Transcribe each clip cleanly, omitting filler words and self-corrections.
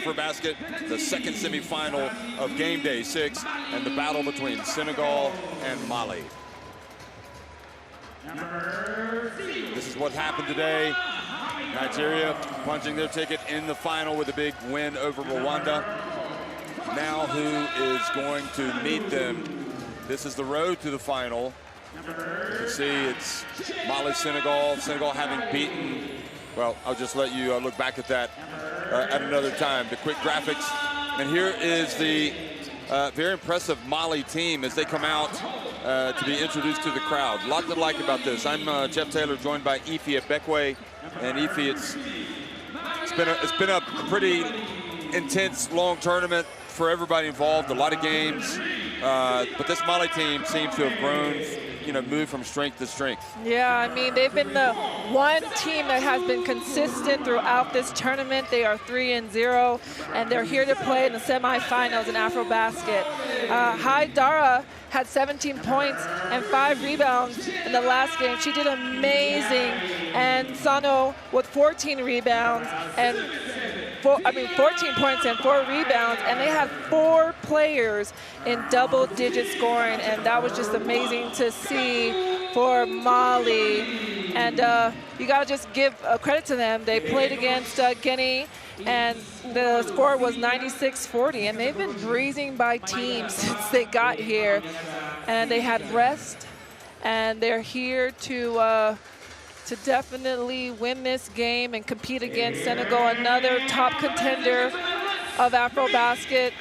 AfroBasket, the second semifinal of game day 6, and the battle between Senegal and Mali. This is what happened today. Nigeria punching their ticket in the final with a big win over Rwanda. Now who is going to meet them? This is the road to the final. You can see it's Mali, Senegal. Senegal having beaten, well, I'll just let you look back at that at another time. The quick graphics. And here is the very impressive Mali team as they come out to be introduced to the crowd. A lot to like about this. I'm Jeff Taylor, joined by Ife Bekwe. And Ife, it's been a pretty intense, long tournament for everybody involved. A lot of games, but this Mali team seems to have grown, moved from strength to strength. Yeah, I mean, they've been the one team that has been consistent throughout this tournament. They are 3-0, and they're here to play in the semifinals in AfroBasket. Haidara had 17 points and 5 rebounds in the last game. She did amazing. And Sano with 14 rebounds and 14 points and 4 rebounds, and they had 4 players in double-digit scoring, and that was just amazing to see for Mali. And you got to just give credit to them. They played against Guinea, and the score was 96-40, and they've been breezing by teams since they got here. And they had rest, and they're here to definitely win this game and compete against Senegal, another top contender of AfroBasket.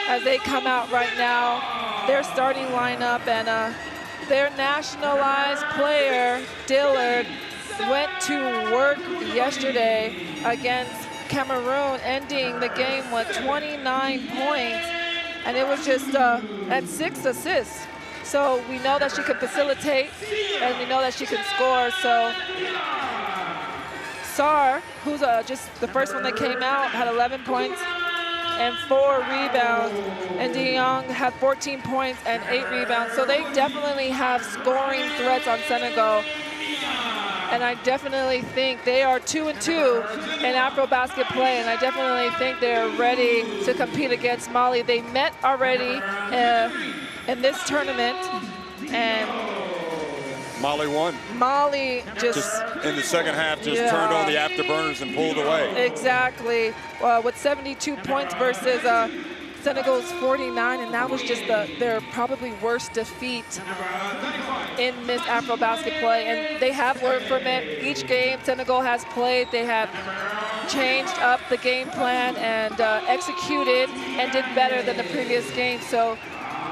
As they come out right now, their starting lineup, and their nationalized player, Dillard, went to work yesterday against Cameroon, ending the game with 29 points, and it was just at 6 assists. So we know that she can facilitate, and we know that she can score. So Sarr, who's just the first one that came out, had 11 points and 4 rebounds. And De Jong had 14 points and 8 rebounds. So they definitely have scoring threats on Senegal. And I definitely think they are 2-2 in AfroBasket play, and I definitely think they're ready to compete against Mali. They met already in this tournament, and Mali won. Mali just in the second half turned on the afterburners and pulled away. Exactly, with 72 points versus Senegal's 49, and that was just their probably worst defeat in this AfroBasket play. And they have learned from it. Each game Senegal has played, they have changed up the game plan and executed and did better than the previous game. So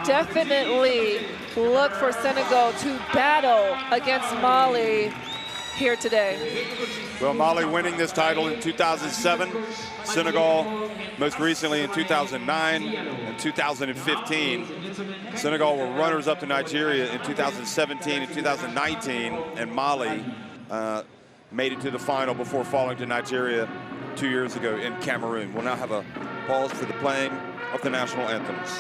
definitely look for Senegal to battle against Mali here today. Well, Mali winning this title in 2007, Senegal most recently in 2009 and 2015. Senegal were runners-up to Nigeria in 2017 and 2019, and Mali made it to the final before falling to Nigeria 2 years ago in Cameroon. We'll now have a pause for the playing of the national anthems.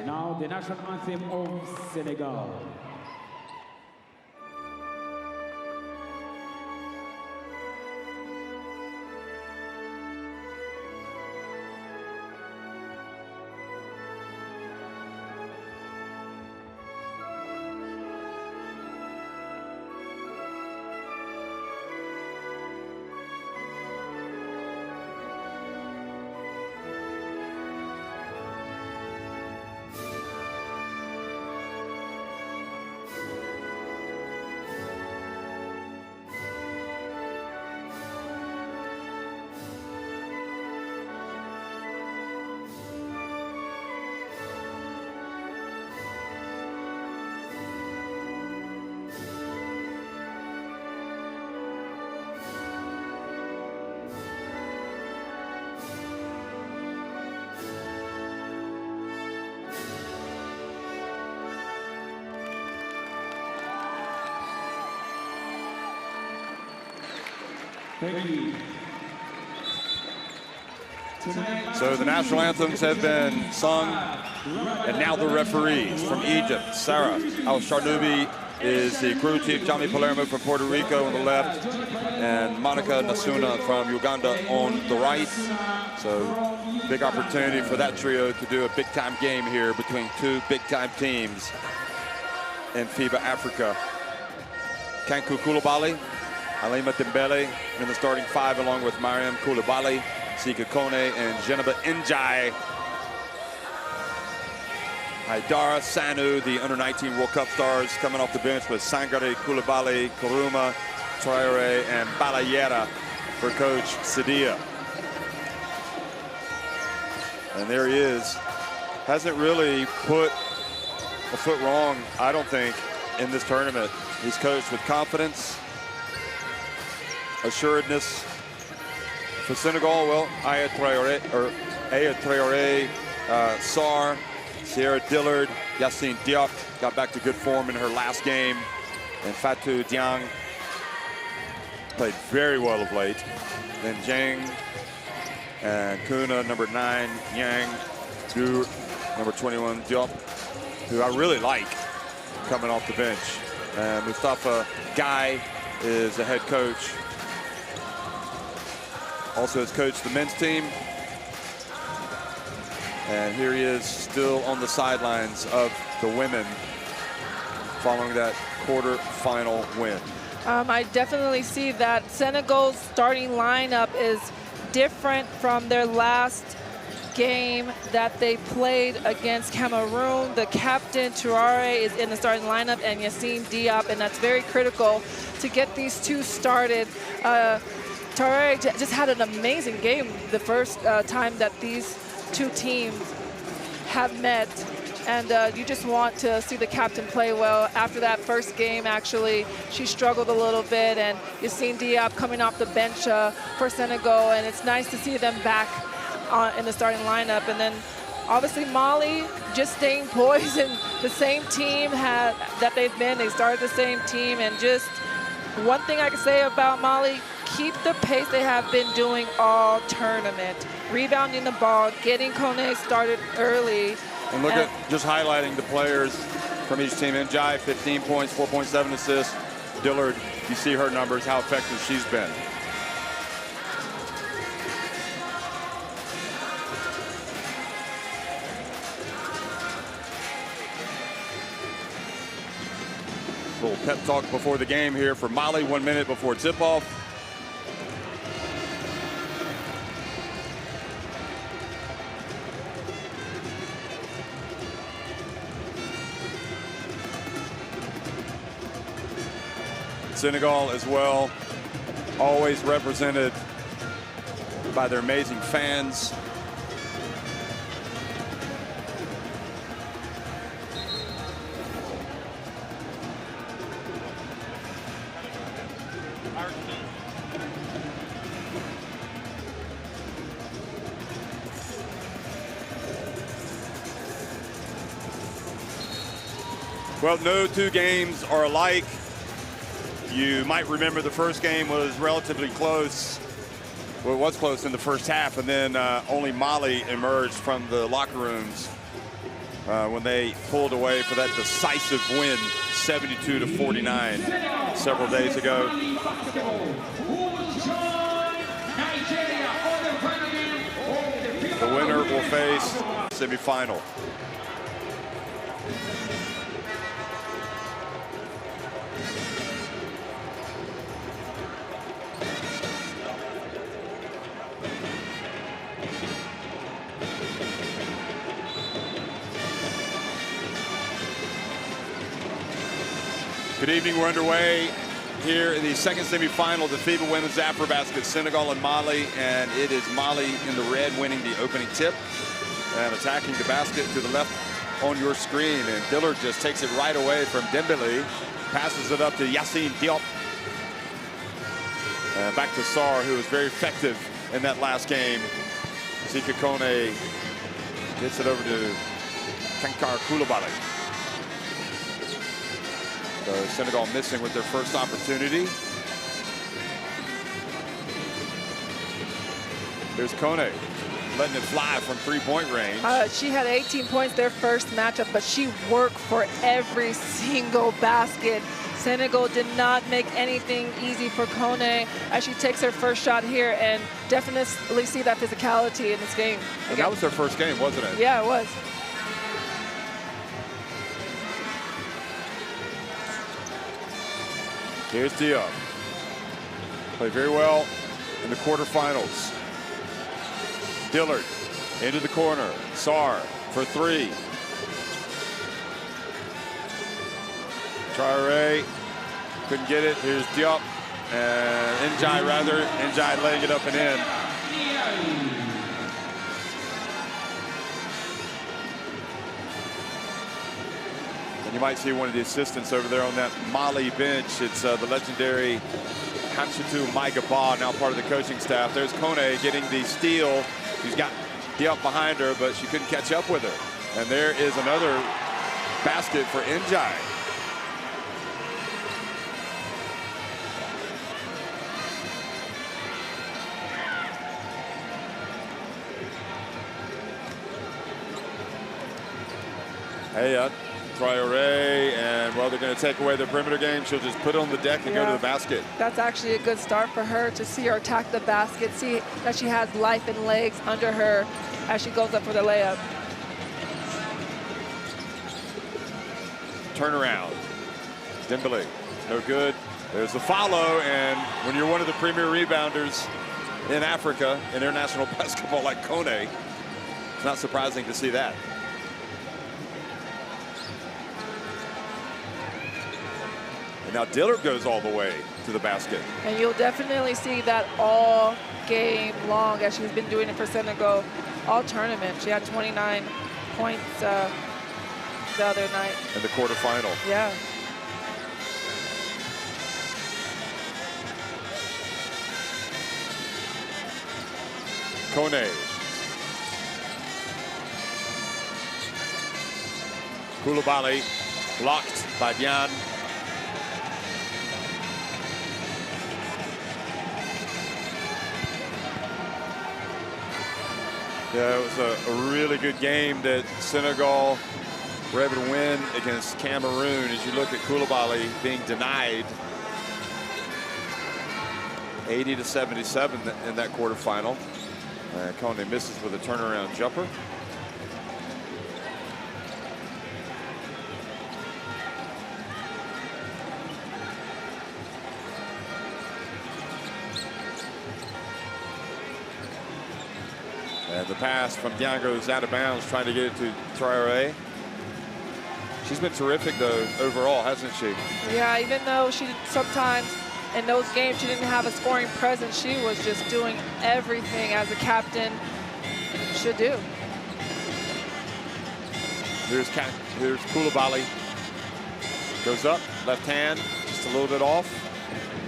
Now the national anthem of Senegal. Thank you. So the national anthems have been sung, and now the referees from Egypt. Sarah Al-Sharnoubi is the crew chief, Jami Palermo from Puerto Rico on the left, and Monica Nasuna from Uganda on the right. So big opportunity for that trio to do a big-time game here between two big-time teams in FIBA Africa. Kanku Koulibaly, Alima Dembele in the starting five, along with Mariam Koulibaly, Sika Kone, and Jeneba Njai. Haidara Sanu, the under-19 World Cup stars, coming off the bench with Sangare, Koulibaly, Kuruma, Traore, and Balayera for Coach Sidia. And there he is. Hasn't really put a foot wrong, I don't think, in this tournament. He's coached with confidence, assuredness. For Senegal, well, Aya Traore, Sarr, Sierra Dillard, Yassine Diop got back to good form in her last game, and Fatou Dieng played very well of late. Then Zhang and Kuna, number 9, Yang, Du, number 21, Diop, who I really like coming off the bench. And Mustafa Guy is the head coach. Also has coached the men's team. And here he is still on the sidelines of the women following that quarterfinal win. I definitely see that Senegal's starting lineup is different from their last game that they played against Cameroon. The captain, Traore, is in the starting lineup, and Yassine Diop, and that's very critical to get these two started. Traore just had an amazing game the first time that these two teams have met, and you just want to see the captain play well. After that first game, actually, she struggled a little bit, and Yassine Diop coming off the bench for Senegal, and it's nice to see them back in the starting lineup. And then obviously Mali just staying poised, and the same team that they've been. They started the same team, and just one thing I can say about Mali, keep the pace they have been doing all tournament. Rebounding the ball, getting Kone started early. And look at just highlighting the players from each team. Njai, 15 points, 4.7 assists. Dillard, you see her numbers, how effective she's been. A little pep talk before the game here for Mali, 1 minute before tip-off. Senegal as well, always represented by their amazing fans. Well, no two games are alike. You might remember the first game was relatively close. Well, it was close in the first half, and then only Mali emerged from the locker rooms when they pulled away for that decisive win, 72-49, several days ago. The winner will face semifinal. Good evening, we're underway here in the second semifinal of the FIBA Women's AfroBasket, Senegal and Mali, and it is Mali in the red winning the opening tip and attacking the basket to the left on your screen, and Dillard just takes it right away from Dembele, passes it up to Yassine Diop, and back to Sarr, who was very effective in that last game. Sika Kone gets it over to Kankar Koulibaly. So Senegal missing with their first opportunity. Here's Kone letting it fly from three-point range. She had 18 points their first matchup, but she worked for every single basket. Senegal did not make anything easy for Kone as she takes her first shot here, and definitely see that physicality in this game. And that was her first game, wasn't it? Yeah, it was. Here's Diop. Played very well in the quarterfinals. Dillard into the corner. Sarr for three. Traore couldn't get it. Here's Diop and Njai rather. Njai laying it up and in. And you might see one of the assistants over there on that Mali bench. It's the legendary Hamshatou Maigaba, now part of the coaching staff. There's Kone getting the steal. She's got Diop behind her, but she couldn't catch up with her. And there is another basket for Njai. Hey, Traore, and well, they're going to take away the perimeter game. She'll just put it on the deck and go to the basket. That's actually a good start for her, to see her attack the basket, see that she has life and legs under her as she goes up for the layup. Turnaround. Dembele, no good. There's the follow, and when you're one of the premier rebounders in Africa, in international basketball like Kone, it's not surprising to see that. And now Dillard goes all the way to the basket. And you'll definitely see that all game long, as she's been doing it for Senegal all tournament. She had 29 points the other night. In the quarterfinal. Yeah. Kone. Koulibaly blocked by Dian. Yeah, it was a really good game that Senegal were able to win against Cameroon. As you look at Koulibaly being denied 80-77 in that quarterfinal. Kone misses with a turnaround jumper. And the pass from Dian goes out of bounds, trying to get it to Traore. She's been terrific, though, overall, hasn't she? Yeah, even though she sometimes in those games she didn't have a scoring presence, she was just doing everything as a captain should do. Here's Koulibaly. Goes up, left hand, just a little bit off.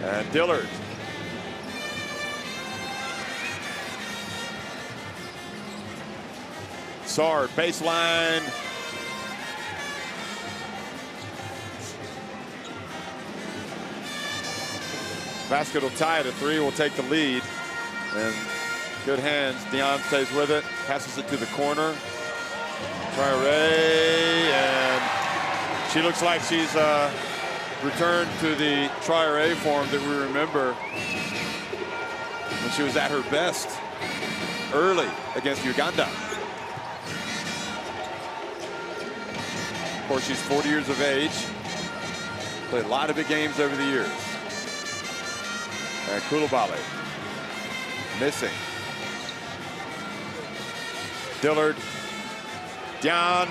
And Dillard. Sarr, baseline. Basket will tie it at 3, will take the lead. And good hands, Dion stays with it, passes it to the corner. Traore, and she looks like she's returned to the Traore form that we remember when she was at her best early against Uganda. Of course, she's 40 years of age, played a lot of big games over the years. And Koulibaly missing. Dillard, Dian,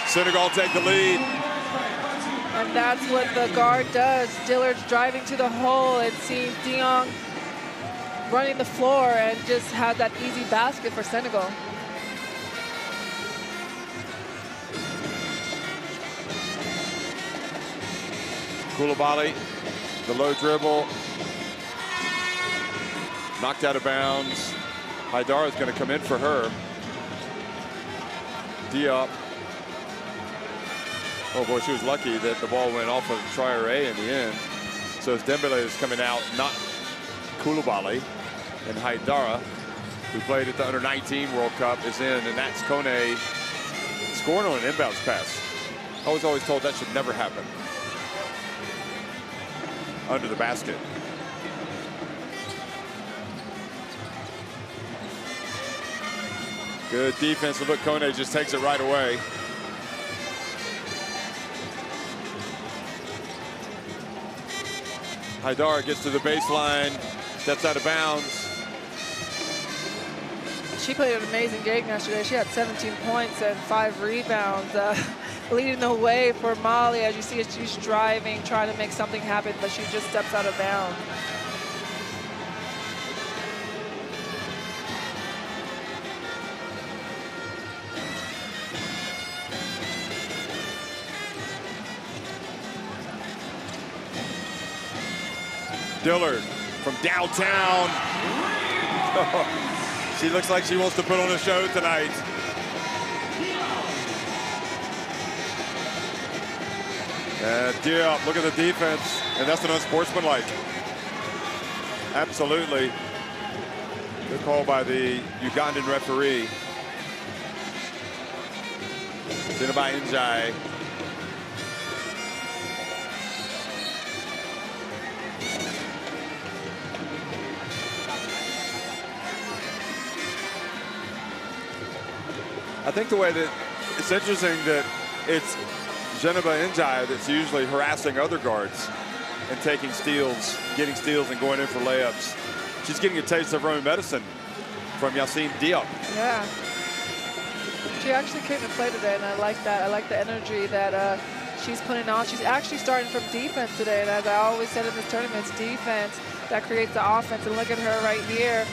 Senegal take the lead. And that's what the guard does. Dillard's driving to the hole and seeing Dion running the floor and just had that easy basket for Senegal. Koulibaly, the low dribble, knocked out of bounds. Haidara is going to come in for her. Diop. Oh boy, she was lucky that the ball went off of Traore in the end. So as Dembele is coming out, not Koulibaly, and Haidara who played at the Under-19 World Cup, is in, and that's Kone scoring on an inbounds pass. I was always told that should never happen under the basket. Good defense, and look, Kone just takes it right away. Haidara gets to the baseline, steps out of bounds. She played an amazing game yesterday. She had 17 points and 5 rebounds, leading the way for Mali. As you see, she's driving, trying to make something happen, but she just steps out of bounds. Dillard from downtown. She looks like she wants to put on a show tonight. And Diop, look at the defense, and that's an unsportsmanlike. Absolutely. Good call by the Ugandan referee. Sinaba Njai. I think the way that it's interesting that it's Sinaba Njai that's usually harassing other guards and taking steals, getting steals and going in for layups. She's getting a taste of her own medicine from Yacine Diop. Yeah. She actually came to play today, and I like that. I like the energy that she's putting on. She's actually starting from defense today, and as I always said in this tournament, it's defense that creates the offense. And look at her right here,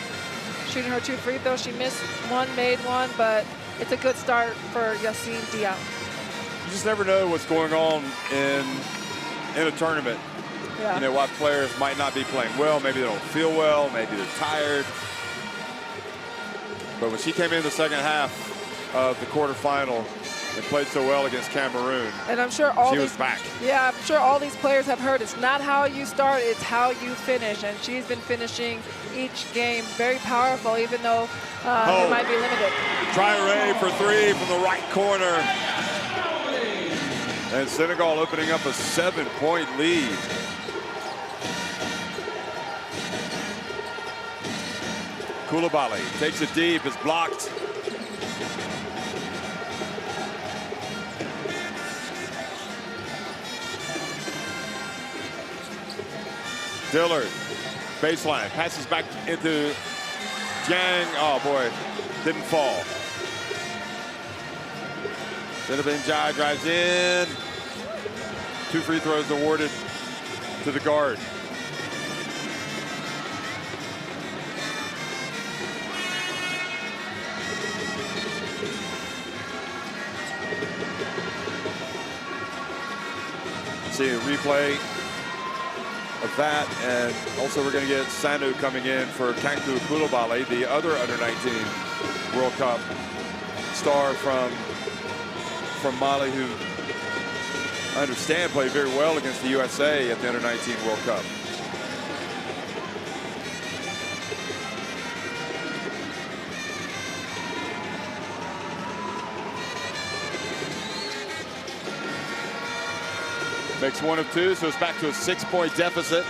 shooting her 2 free throws. She missed one, made one, but it's a good start for Yacine Diop. You just never know what's going on in a tournament. Yeah. You know, why players might not be playing well. Maybe they don't feel well. Maybe they're tired. But when she came in the second half of the quarterfinal and played so well against Cameroon, and I'm sure she was back. Yeah, I'm sure all these players have heard it's not how you start, it's how you finish. And she's been finishing each game very powerful, even though it might be limited. Traoré for 3 from the right corner. And Senegal opening up a 7-point lead. Koulibaly takes it deep, is blocked. Dillard, baseline, passes back into Jiang. Oh boy, didn't fall. Sinaba Njai drives in. 2 free throws awarded to the guard. See a replay of that, and also we're going to get Sanu coming in for Kankou Koulibaly, the other Under-19 World Cup star from Mali, who I understand played very well against the USA at the Under-19 World Cup. Makes 1 of 2, so it's back to a 6-point deficit.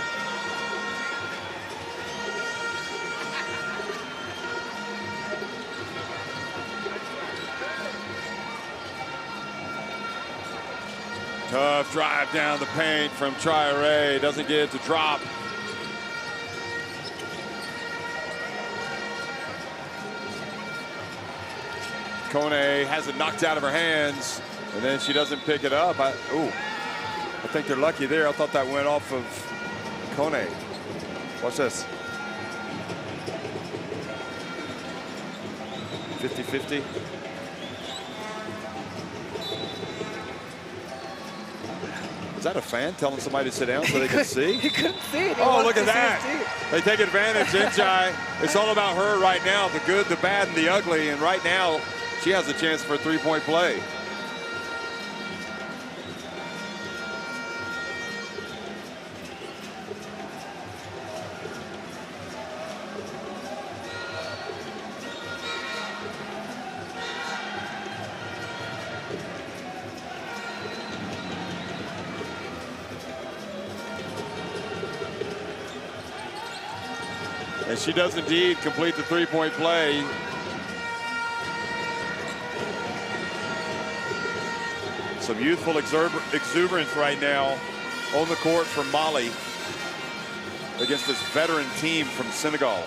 Tough drive down the paint from Traoré. Doesn't get it to drop. Kone has it knocked out of her hands, and then she doesn't pick it up. I think they're lucky there. I thought that went off of Kone. Watch this. 50-50. Is that a fan telling somebody to sit down so they can see? He couldn't see it. Oh, look at that. They take advantage. Njai. It's all about her right now, the good, the bad, and the ugly. And right now, she has a chance for a 3-point play. And she does indeed complete the three-point play. Some youthful exuberance right now on the court for Mali against this veteran team from Senegal.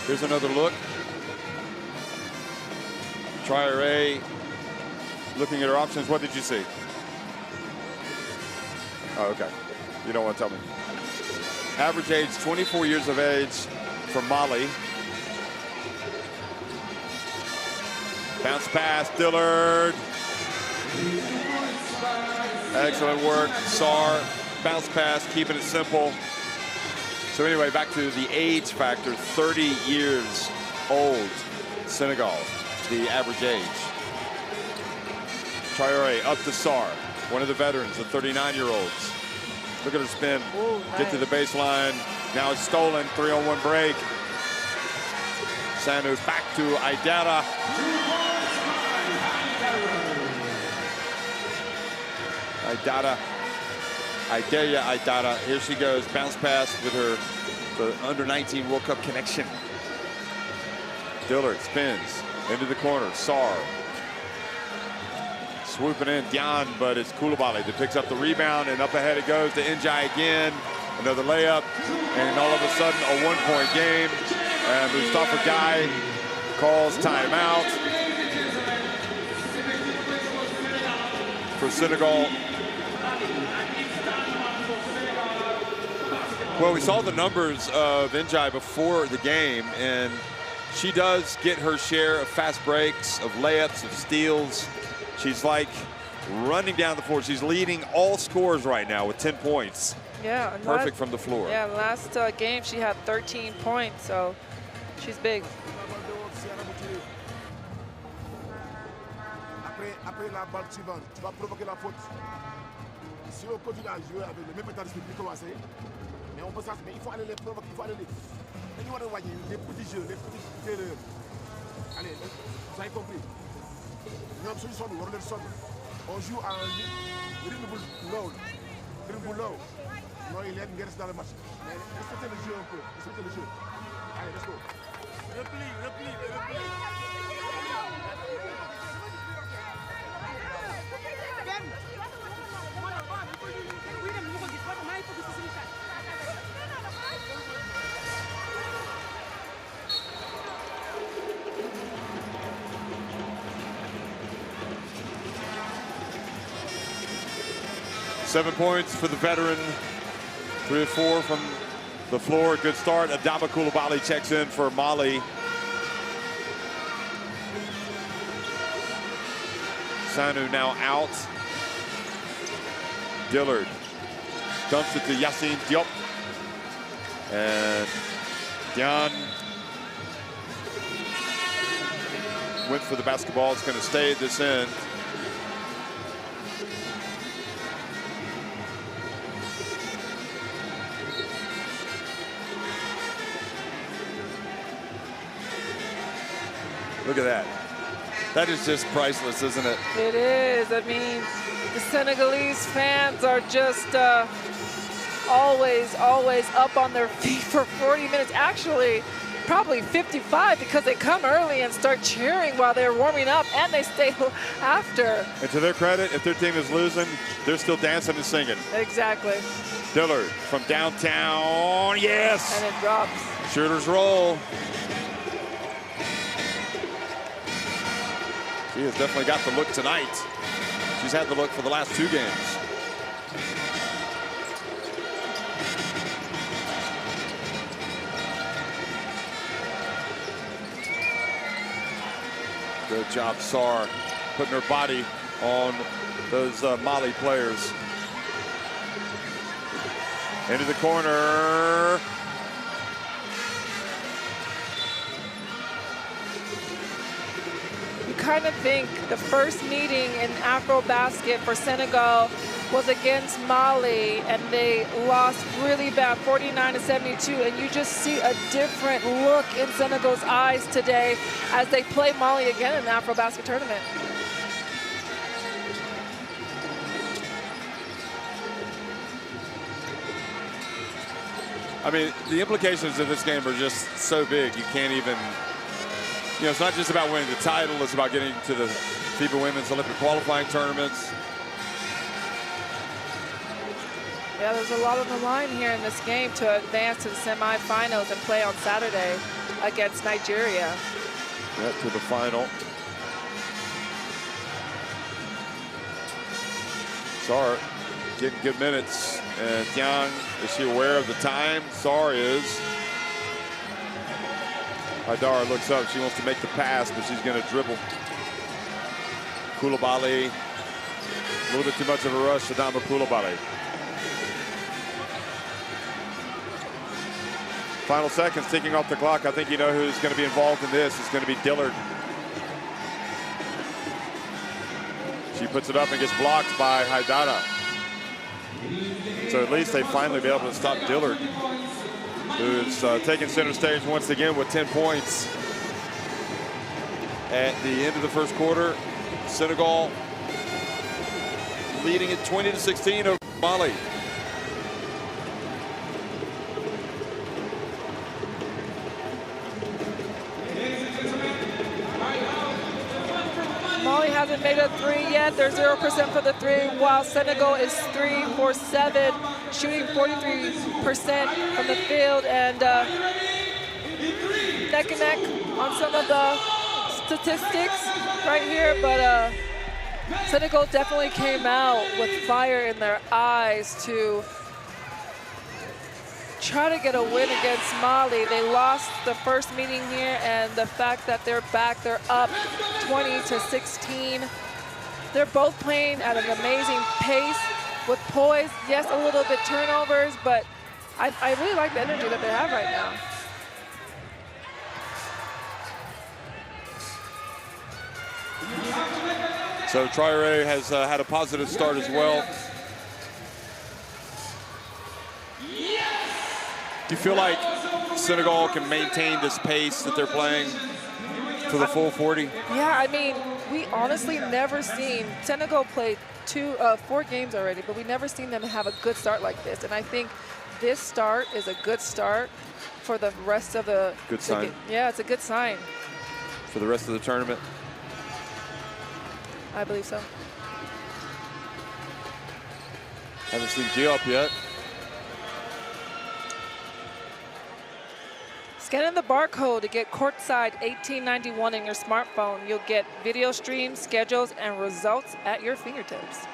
Here's another look. Traoré looking at her options. What did you see? Oh, okay. You don't want to tell me. Average age, 24 years of age from Mali. Bounce pass, Dillard. Excellent work, Sar. Bounce pass, keeping it simple. So anyway, back to the age factor, 30 years old, Senegal, the average age. Traoré up to Sar, one of the veterans, the 39-year-olds. Look at her spin, get to the baseline. Now it's stolen, 3-on-1 break. Sanu back to Aidara. Aidara, here she goes, bounce pass with her the under-19 World Cup connection. Dillard spins into the corner, Sar. Swooping in, Dion, but it's Koulibaly that picks up the rebound, and up ahead it goes to Njai again. Another layup, and all of a sudden a one-point game. And Mustafa Guy calls timeout for Senegal. Well, we saw the numbers of Njai before the game, and she does get her share of fast breaks, of layups, of steals. She's like running down the floor. She's leading all scorers right now with 10 points. Yeah. Perfect from the floor. Yeah, last game she had 13 points, so she's big. Après la balle suivante, tu vas provoquer la faute. Si on continue à jouer avec le même état d'esprit qui commence, mais on peut ça, mais il faut aller les provoquer, il faut aller les petits jeux, les petites erreurs. Allez, vous avez compris. Ñoom suñu sonn war leen sonn. On joue à un rythme low. Nooy leen ngeen reste dans le match. Mais respectez le jeu un peu, respectez le jeu. Allez, let's go. Repli. Seven points for the veteran. 3 of 4 from the floor. Good start. Adama Koulibaly checks in for Mali. Sanu now out. Dillard dumps it to Yassine Diop. And Dion went for the basketball. It's going to stay at this end. Look at that. That is just priceless, isn't it? It is. I mean, the Senegalese fans are just always up on their feet for 40 minutes. Actually, probably 55, because they come early and start cheering while they're warming up, and they stay after. And to their credit, if their team is losing, they're still dancing and singing. Exactly. Dillard from downtown, yes! And it drops. Shooters roll. She has definitely got the look tonight. She's had the look for the last 2 games. Good job, Sar, putting her body on those Mali players. Into the corner. Kind of think the first meeting in AfroBasket for Senegal was against Mali, and they lost really bad, 49-72, and you just see a different look in Senegal's eyes today as they play Mali again in the AfroBasket tournament. I mean, the implications of this game are just so big. You can't even, you know, it's not just about winning the title. It's about getting to the FIBA Women's Olympic qualifying tournaments. Yeah, there's a lot on the line here in this game to advance to the semifinals and play on Saturday against Nigeria. Yeah, to the final. Sarr getting good minutes. And Tiang, is she aware of the time? Sarr is. Haidara looks up. She wants to make the pass, but she's going to dribble. Koulibaly. A little bit too much of a rush to Adama Koulibaly. Final seconds ticking off the clock. I think you know who's going to be involved in this. It's going to be Dillard. She puts it up and gets blocked by Haidara. So at least they finally be able to stop Dillard, who's taking center stage once again with 10 points. At the end of the first quarter, Senegal leading at 20-16 over Mali. Mali hasn't made a three yet. They're 0% for the three, while Senegal is 3 for 7, shooting 43% from the field, and neck and neck on some of the statistics right here. But Senegal definitely came out with fire in their eyes to try to get a win against Mali. They lost the first meeting here, and the fact that they're back, they're up 20-16. They're both playing at an amazing pace with poise. Yes, a little bit turnovers, but I really like the energy that they have right now. So Traoré has had a positive start as well. Do you feel like Senegal can maintain this pace that they're playing for the full 40? Yeah, I mean, we honestly never seen Senegal play 4 games already, but we never seen them have a good start like this. And I think this start is a good start for the rest of the... Good sign. Yeah, it's a good sign. For the rest of the tournament? I believe so. Haven't seen Diop yet. Scan the barcode to get courtside 1891 in your smartphone. You'll get video streams, schedules, and results at your fingertips.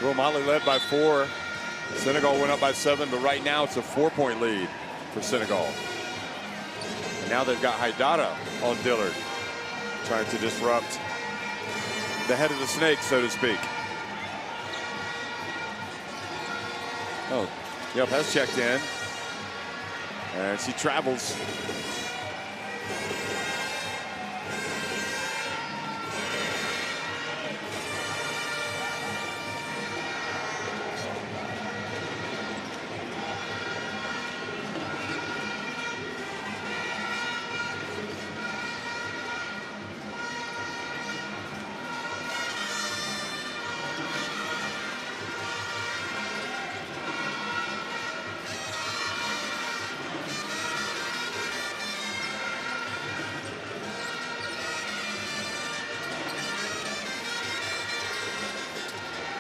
Well, Mali led by 4. Senegal went up by 7, but right now it's a 4-point lead for Senegal. And now they've got Haidara on Dillard, trying to disrupt the head of the snake, so to speak. Oh, Diop has checked in. And she travels.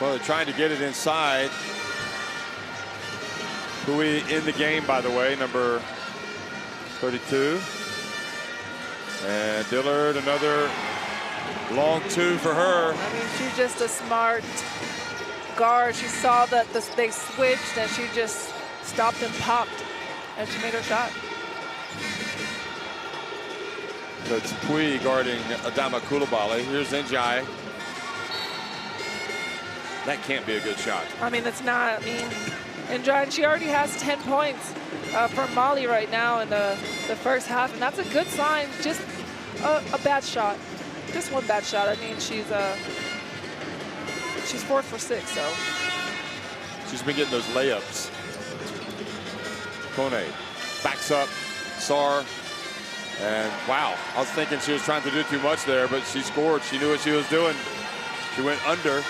Well, they're trying to get it inside. Hui in the game, by the way, number 32. And Dillard, another long 2 for her. I mean, she's just a smart guard. She saw that they switched, and she just stopped and popped, and she made her shot. So it's Pui guarding Adama Koulibaly. Here's Njai. That can't be a good shot. I mean, it's not. I mean, and she already has 10 points for Mali right now in the first half, and that's a good sign. Just a bad shot. Just one bad shot. I mean, she's 4 for 6, so. She's been getting those layups. Kone backs up. Sarr And wow, I was thinking she was trying to do too much there, but she scored. She knew what she was doing. She went under.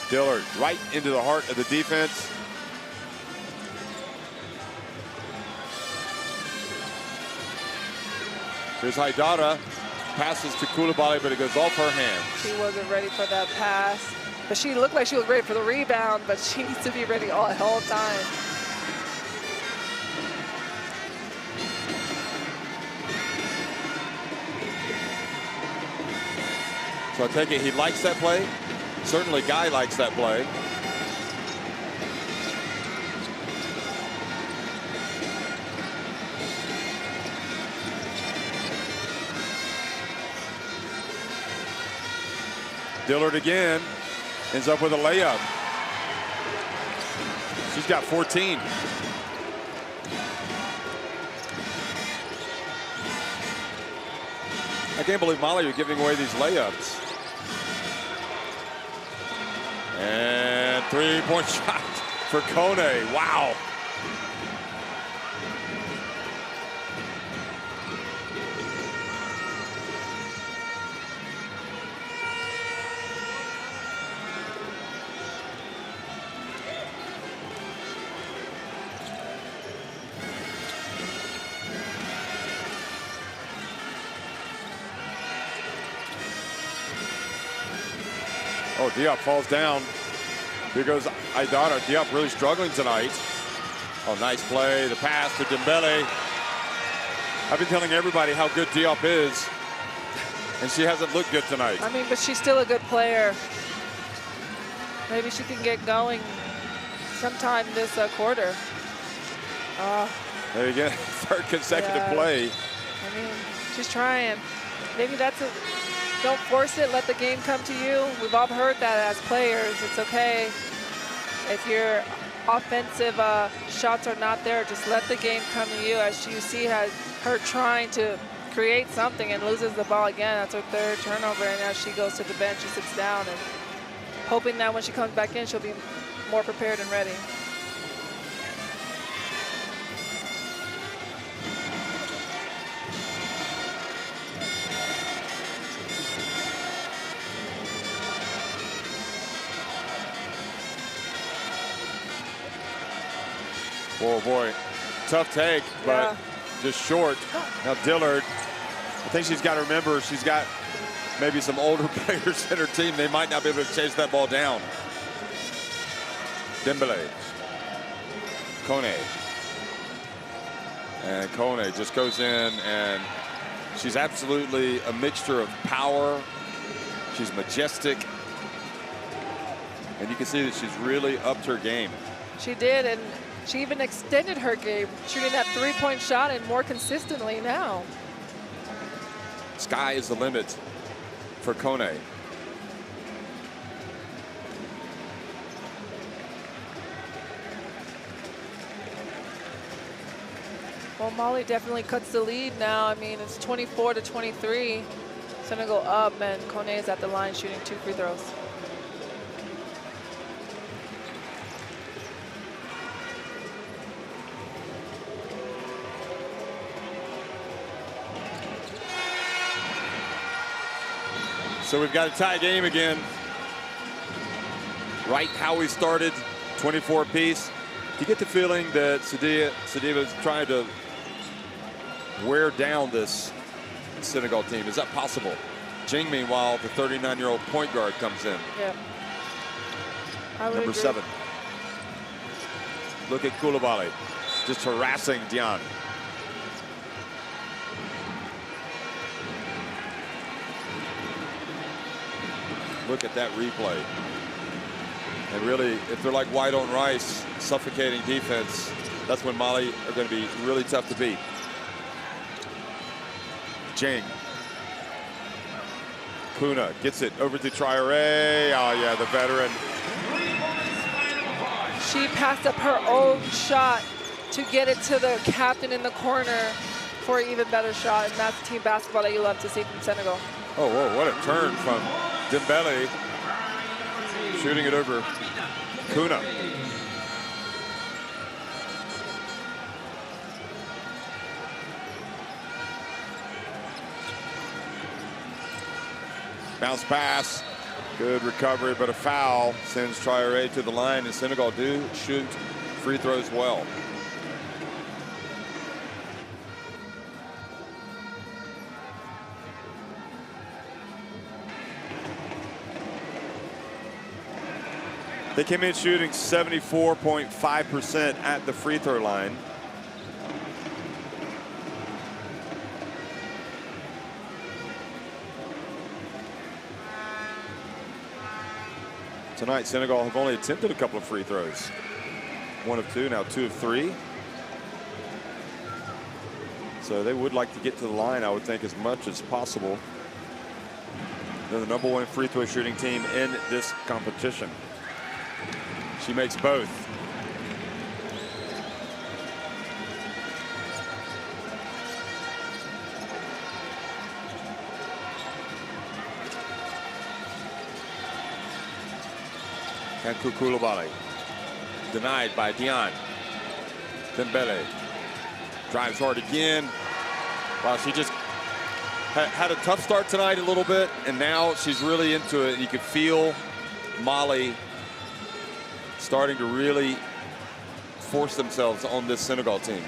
Dillard right into the heart of the defense. Here's Haidara. Passes to Coulibaly, but it goes off her hands. She wasn't ready for that pass. But she looked like she was ready for the rebound, but she needs to be ready all time. So I take it he likes that play. Certainly Guy likes that play. Dillard again, ends up with a layup. She's got 14. I can't believe, Molly, you're giving away these layups. And three-point shot for Kone. Wow. Oh, Diop falls down. Here goes Haidara. Diop really struggling tonight. Oh, nice play. The pass to Dembele. I've been telling everybody how good Diop is, and she hasn't looked good tonight. I mean, but she's still a good player. Maybe she can get going sometime this quarter. There you go. Third consecutive play. I mean, she's trying. Maybe that's a... Don't force it, let the game come to you. We've all heard that as players. It's okay if your offensive shots are not there, just let the game come to you. As you see her trying to create something and loses the ball again. That's her third turnover, and as she goes to the bench, she sits down and hoping that when she comes back in, she'll be more prepared and ready. Oh boy, tough take, but just short. Now Dillard, I think she's got to remember she's got maybe some older players in her team. They might not be able to chase that ball down. Dembele, Kone. And Kone just goes in, and she's absolutely a mixture of power. She's majestic. And you can see that she's really upped her game. She did, and she even extended her game, shooting that three-point shot and more consistently now. Sky is the limit for Kone. Well, Mali definitely cuts the lead now. I mean, it's 24-23. Senegal up, and Kone is at the line shooting 2 free throws. So we've got a tie game again. Right how we started, 24 apiece. Do you get the feeling that Sadiba is trying to wear down this Senegal team? Is that possible? Jing, meanwhile, the 39-year-old point guard comes in. Yeah. Number agree. 7. Look at Coulibaly, just harassing Dion. Look at that replay. And really, if they're like white on rice, suffocating defense, that's when Mali are going to be really tough to beat. Jing. Kuna gets it over to Traoré. Oh, yeah, the veteran. She passed up her own shot to get it to the captain in the corner for an even better shot, and that's team basketball that you love to see from Senegal. Oh, whoa, what a turn from Dembele. shooting it over Kuna. Bounce pass, good recovery, but a foul sends Traoré to the line, and Senegal do shoot free throws well. They came in shooting 74.5% at the free throw line. Tonight, Senegal have only attempted a couple of free throws. 1 of 2, now 2 of 3. So they would like to get to the line, I would think, as much as possible. They're the #1 free throw shooting team in this competition. She makes both. Kankou Koulibaly denied by Dion. Dembele drives hard again. Wow, she just had a tough start tonight a little bit, and now she's really into it. You can feel Mali starting to really force themselves on this Senegal team.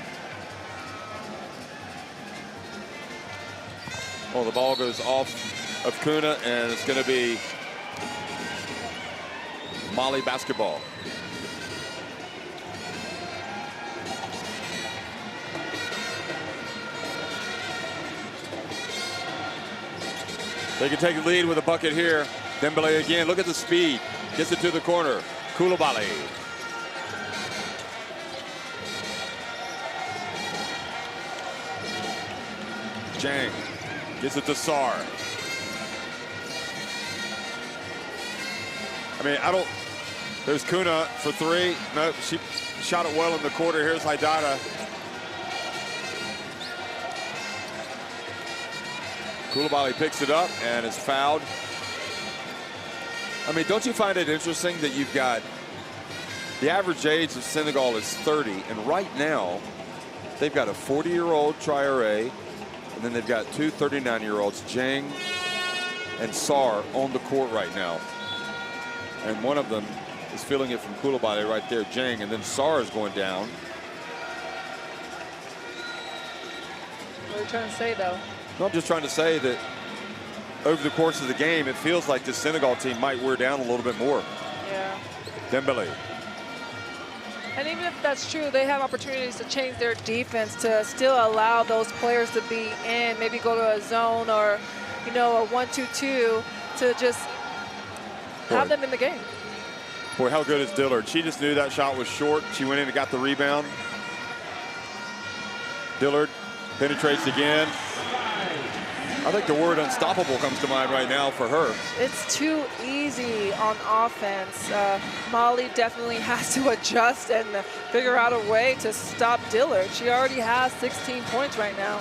Well, the ball goes off of Kuna, and it's going to be Mali basketball. They can take the lead with a bucket here. Dembele again, look at the speed. Gets it to the corner. Koulibaly. Jang gets it to Sarr. I mean, there's Kuna for 3. No, she shot it well in the quarter. Here's Haidara. Koulibaly picks it up and is fouled. I mean, don't you find it interesting that you've got the average age of Senegal is 30, and right now they've got a 40-year-old Traoré, and then they've got 2 39-year-olds, Jang and Sarr, on the court right now. And one of them is feeling it from Koulibaly right there, Jang, and then Sarr is going down. What are you trying to say, though? No, I'm just trying to say that over the course of the game, it feels like this Senegal team might wear down a little bit more. Yeah. Dembele. And even if that's true, they have opportunities to change their defense to still allow those players to be in, maybe go to a zone or, you know, a 1-2-2 to just have them in the game. Boy, how good is Dillard? She just knew that shot was short. She went in and got the rebound. Dillard penetrates again. I think the word unstoppable comes to mind right now for her. It's too easy on offense. Mali definitely has to adjust and figure out a way to stop Dillard. She already has 16 points right now.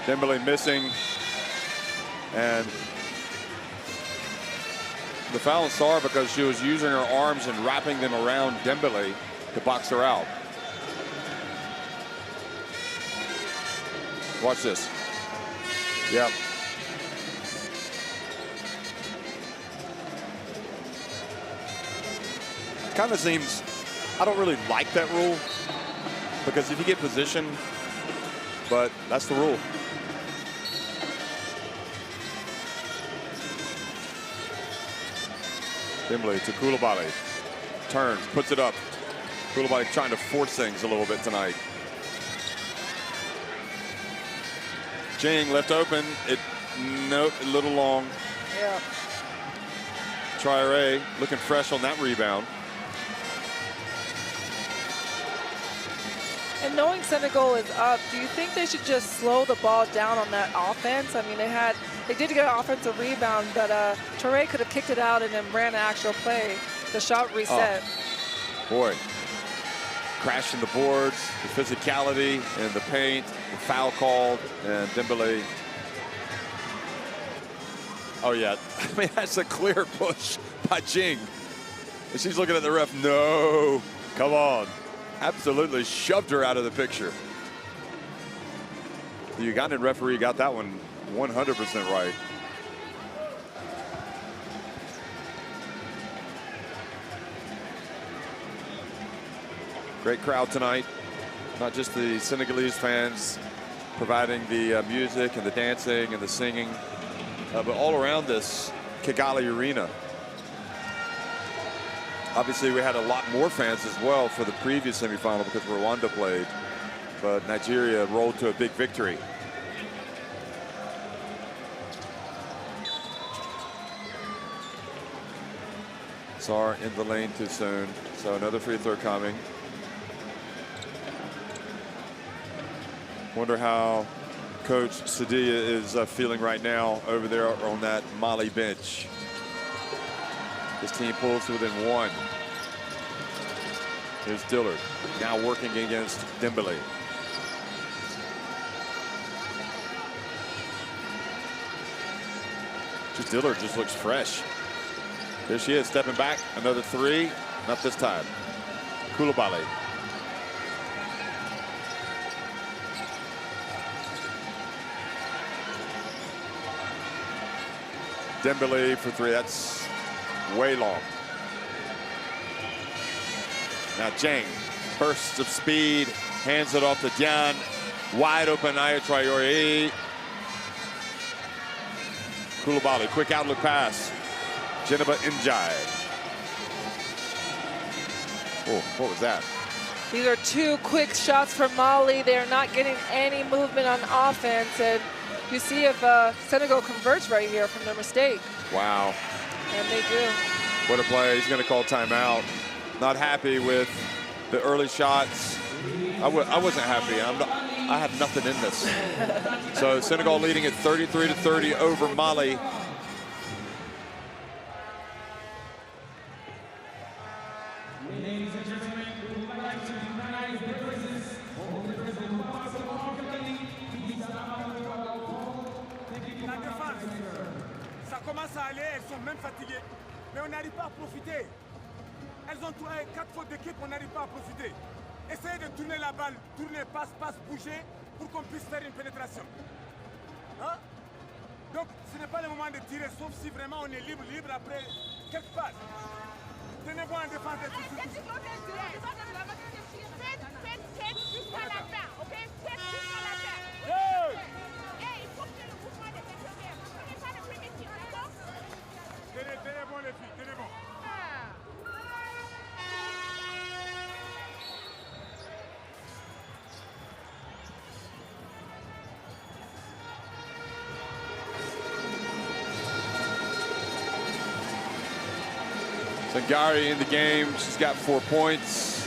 Dembele missing. And the foul on Sarr because she was using her arms and wrapping them around Dembele to box her out. Watch this. Yep. Kind of seems, I don't really like that rule because if you get position, but that's the rule. Dembele to Koulibaly. Turns, puts it up. Koulibaly trying to force things a little bit tonight. Jing left open. Nope, a little long. Yeah. Traoré looking fresh on that rebound. And knowing Senegal is up, do you think they should just slow the ball down on that offense? I mean, they did get an offensive rebound, but Traoré could have kicked it out and then ran an actual play. The shot reset. Oh, boy. Crashing the boards, the physicality in the paint, the foul called, and Dembele Oh, yeah. I mean, that's a clear push by Jing. And she's looking at the ref. No. Come on. Absolutely shoved her out of the picture. The Ugandan referee got that one 100% right. Great crowd tonight. Not just the Senegalese fans providing the music and the dancing and the singing, but all around this Kigali arena. Obviously, we had a lot more fans as well for the previous semifinal because Rwanda played, but Nigeria rolled to a big victory. Sarr in the lane too soon, so another free throw coming. Wonder how Coach Sadia is feeling right now over there on that Mali bench. This team pulls to within one. Here's Dillard, now working against Dembele. Just Dillard just looks fresh. There she is, stepping back, another three, not this time. Koulibaly. Dembele for three, that's way long. Now Jang, bursts of speed, hands it off to Dian. Wide open Aya Traore. Koulibaly, quick outlook pass. Jennifer Njai. Oh, what was that? These are two quick shots for Mali. They're not getting any movement on offense, and you see if Senegal converts right here from their mistake. Wow. And they do. What a play. He's going to call timeout. Not happy with the early shots. I wasn't happy. I have nothing in this. So Senegal leading at 33-30 over Mali. Elles sont même fatiguées, mais on n'arrive pas à profiter. Elles ont 4 fautes d'équipe, on n'arrive pas à profiter. Essayez de tourner la balle, tourner, passe, bouger, pour qu'on puisse faire une pénétration. Hein? Donc, ce n'est pas le moment de tirer, sauf si vraiment on est libre après quelques passes. Tenez-vous en défense. Faites jusqu'à la fin, ok? Faites jusqu'à la fin. Il faut que le mouvement de l'intérieur. Vous ne prenez pas le premier tir, d'accord? Tenez bon les filles, tenez bon. Sangari in the game. She's got 4 points.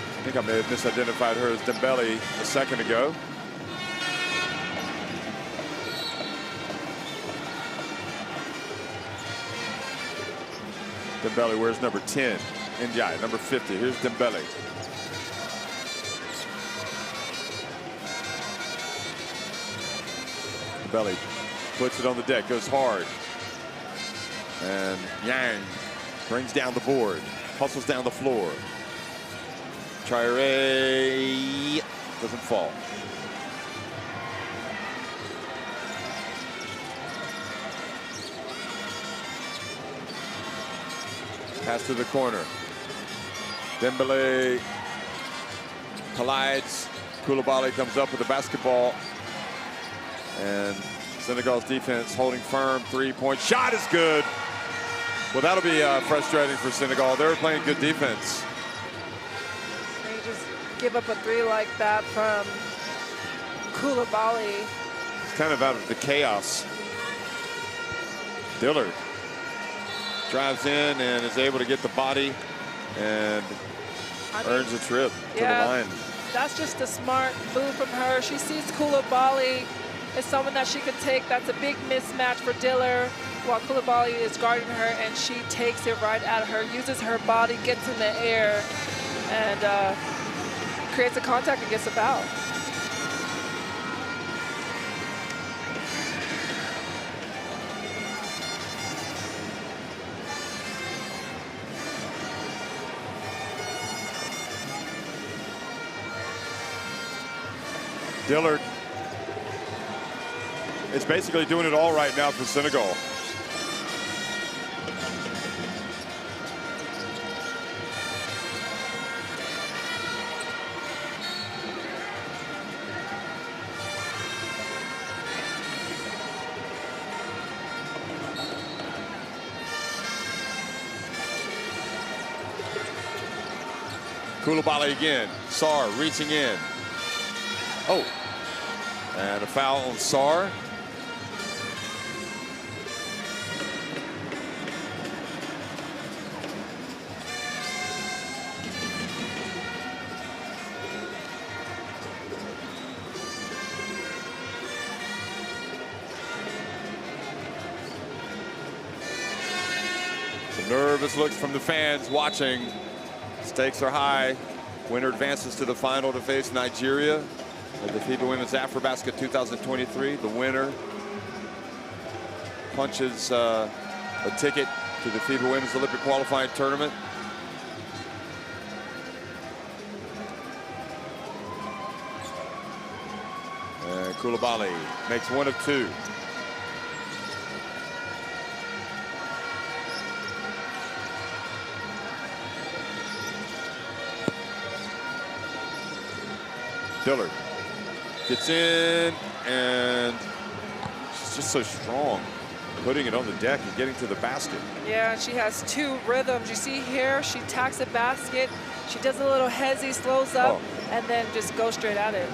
I think I may have misidentified her as Dembele a second ago. Dembele wears number 10. Njai, number 50. Here's Dembele. Dembele puts it on the deck, goes hard. And Yang brings down the board, hustles down the floor. Traore doesn't fall. Pass to the corner. Dembele collides. Koulibaly comes up with the basketball. And Senegal's defense holding firm. 3-point shot is good. Well, that'll be frustrating for Senegal. They were playing good defense. They just give up a three like that from Koulibaly. It's kind of out of the chaos. Dillard drives in and is able to get the body and earns a trip to the line. That's just a smart move from her. She sees Koulibaly as someone that she could take. That's a big mismatch for Dillard while Koulibaly is guarding her, and she takes it right at her, uses her body, gets in the air, and creates a contact and gets a foul. Dillard is basically doing it all right now for Senegal. Koulibaly again. Sarr reaching in. Oh, and a foul on Sarr. Some nervous looks from the fans watching. Stakes are high. Winner advances to the final to face Nigeria at the FIBA Women's AfroBasket 2023. The winner punches a ticket to the FIBA Women's Olympic qualifying tournament. And Koulibaly makes one of two. Dillard gets in, and she's just so strong, putting it on the deck and getting to the basket. Yeah, she has two rhythms. You see here, she attacks the basket, she does a little hezzy, slows up, and then just goes straight at it.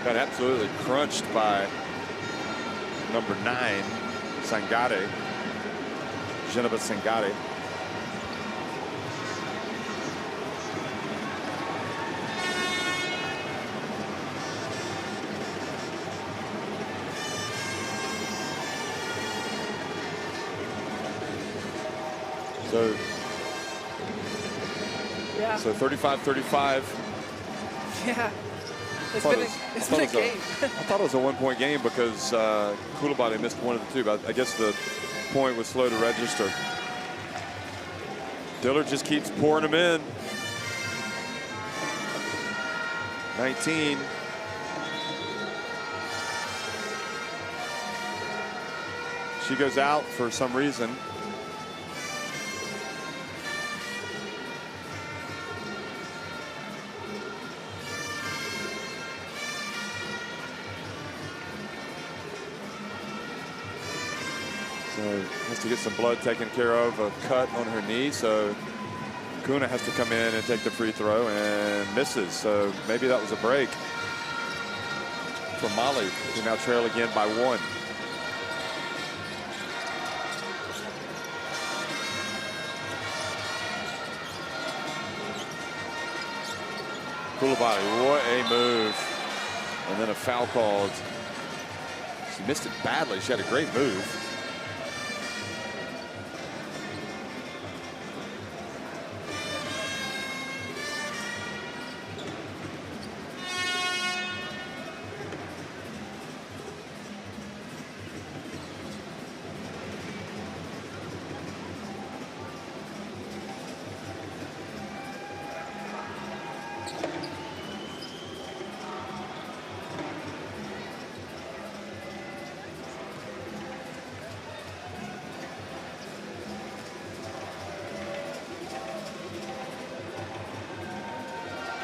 Got absolutely crunched by number 9, Sangare, Geneva Sangare. So 35-35. Yeah, it's been a game. I thought it was a one-point game because Koulibaly missed one of the two, but I guess the point was slow to register. Dillard just keeps pouring them in. 19. She goes out for some reason. So has to get some blood taken care of, a cut on her knee. So Kuna has to come in and take the free throw and misses. So maybe that was a break for Mali, who now trail again by 1. Koulibaly, what a move. And then a foul called. She missed it badly. She had a great move.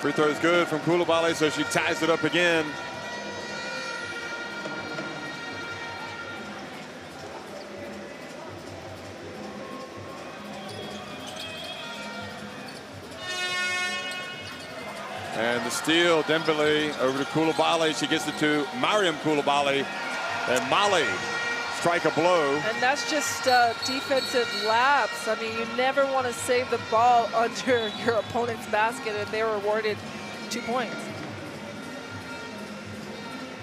Free throw is good from Koulibaly, so she ties it up again. And the steal, Dembele over to Koulibaly. She gets it to Mariam Koulibaly, and Mali strike a blow. And that's just defensive lapse. I mean, you never want to save the ball under your opponent's basket, and they were awarded 2 points.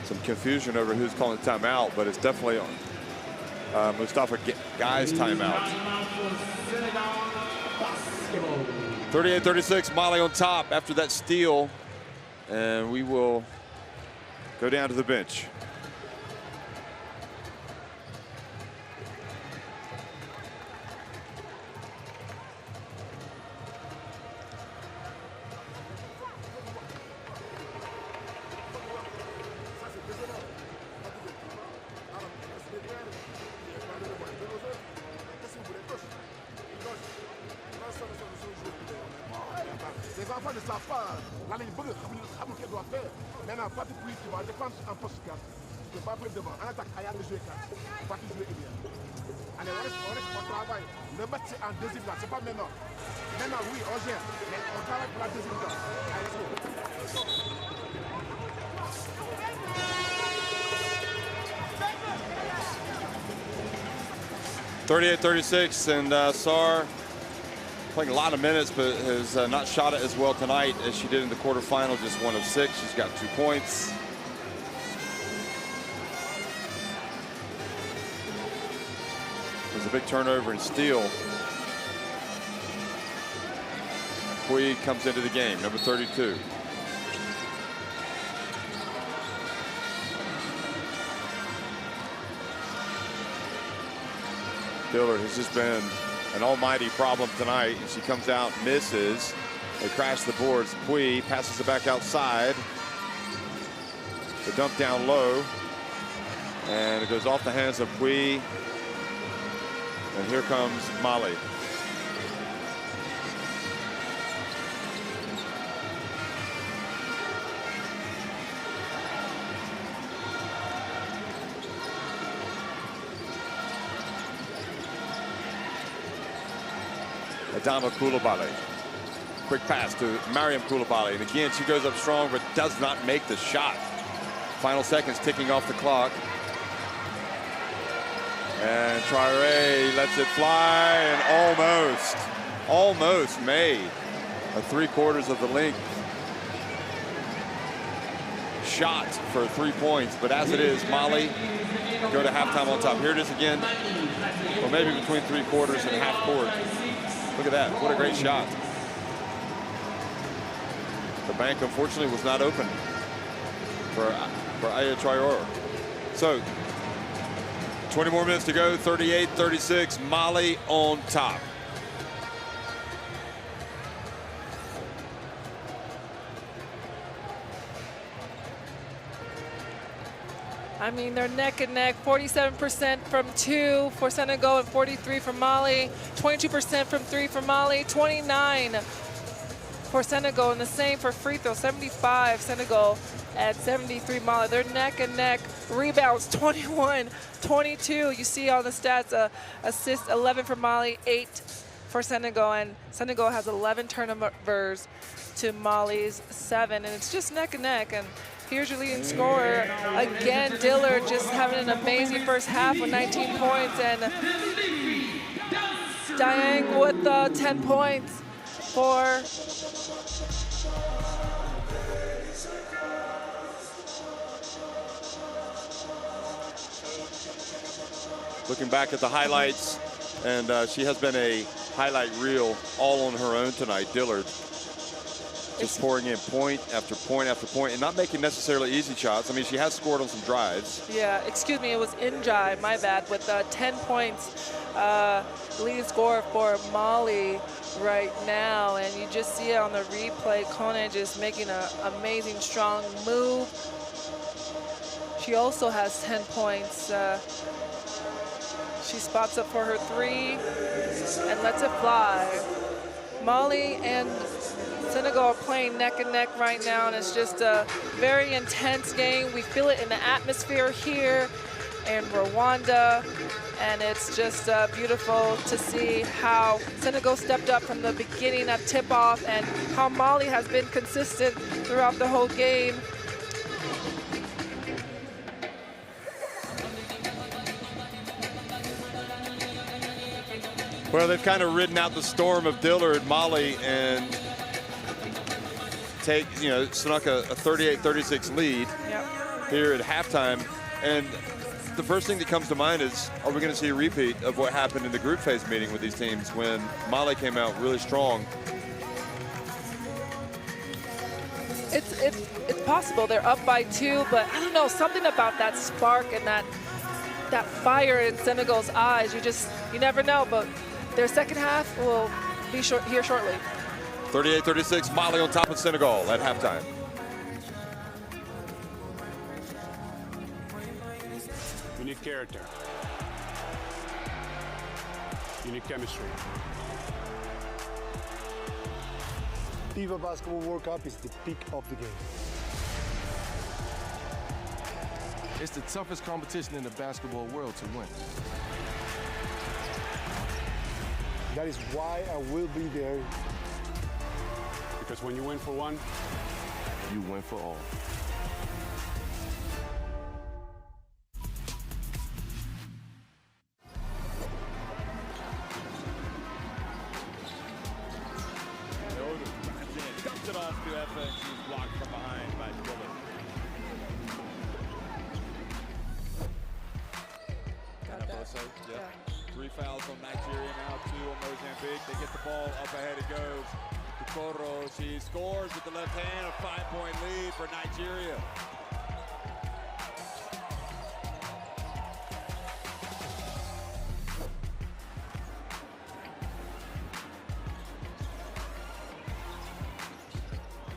Some confusion over who's calling timeout, but it's definitely on Mustafa Guy's timeout. 38-36, Mali on top after that steal, and we will go down to the bench. Ça, Les enfants ne savent pas. Là, les boules, qu'elle doit faire. Maintenant, Patrick Pouy, tu vas défendre en poste 4. Tu ne peux pas prendre devant. En attaque, Aya ne joue 4. Patrick joue bien. Allez, on travaille. Le match, c'est en deuxième là. C'est pas maintenant. Maintenant, oui, on gère. Mais on travaille pour la deuxième là. Allez, let's go. 38-36, and Sar playing a lot of minutes, but has not shot it as well tonight as she did in the quarterfinal. Just 1 of 6. She's got 2 points. There's a big turnover and steal. Pouy comes into the game, number 32. Dillard has just been an almighty problem tonight. She comes out, misses. They crash the boards. Pouy passes it back outside. The dump down low. And it goes off the hands of Pouy. And here comes Mali. Adama Coulibaly. Quick pass to Mariam Coulibaly. And again, she goes up strong, but does not make the shot. Final seconds ticking off the clock. And Traoré lets it fly and almost made a 3/4 of the length shot for 3 points. But as it is, Mali go to halftime on top. Here it is again, or maybe between 3/4 and half court. Look at that, what a great shot. The bank, unfortunately, was not open for Aya Traoré. So, 20 more minutes to go, 38-36, Mali on top. I mean, they're neck and neck, 47% from 2 for Senegal and 43 for Mali, 22% from 3 for Mali, 29 for Senegal, and the same for free throw, 75 Senegal at 73 Mali. They're neck and neck. Rebounds, 21, 22. You see on the stats, assists, 11 for Mali, 8 for Senegal, and Senegal has 11 turnovers to Mali's 7, and it's just neck and neck. And here's your leading scorer. Again, Dillard just having an amazing first half with 19 points, and Dieng with 10 points for looking back at the highlights, and she has been a highlight reel all on her own tonight, Dillard. Just pouring in point after point after point and not making necessarily easy shots. I mean, she has scored on some drives. Yeah, excuse me, it was Njai, my bad, with 10 points, leading scorer for Mali right now. And you just see it on the replay. Kone just making an amazing, strong move. She also has 10 points. She spots up for her 3 and lets it fly. Mali and Senegal are playing neck and neck right now, and it's just a very intense game. We feel it in the atmosphere here in Rwanda, and it's just beautiful to see how Senegal stepped up from the beginning at tip-off and how Mali has been consistent throughout the whole game. Well, they've kind of ridden out the storm of Dillard, Mali, and snuck a 38-36 lead here at halftime. And the first thing that comes to mind is, are we going to see a repeat of what happened in the group phase meeting with these teams when Mali came out really strong? It's possible. They're up by 2, but I don't know, something about that spark and that fire in Senegal's eyes. You never know, but their second half will be here shortly. 38-36, Mali on top of Senegal at halftime. Unique character. Unique chemistry. FIBA Basketball World Cup is the peak of the game. It's the toughest competition in the basketball world to win. That is why I will be there. Because when you win for one, You win for all. Dumps it off to FX, who's blocked from behind by Dillard. Got that. Yeah. 3 fouls on Nigeria now, 2 on Mozambique. They get the ball up ahead, it goes. Koros, he scores with the left hand, a 5-point lead for Nigeria.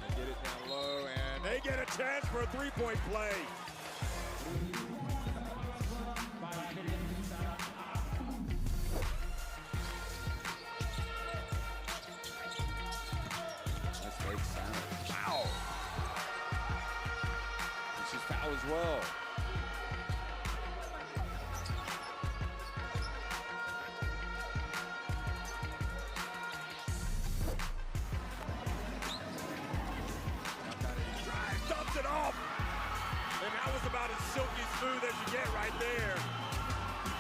They get it down low, and they get a chance for a 3-point play. Wow. And she's fouled as well. Dumps it off. And that was about as silky smooth as you get right there.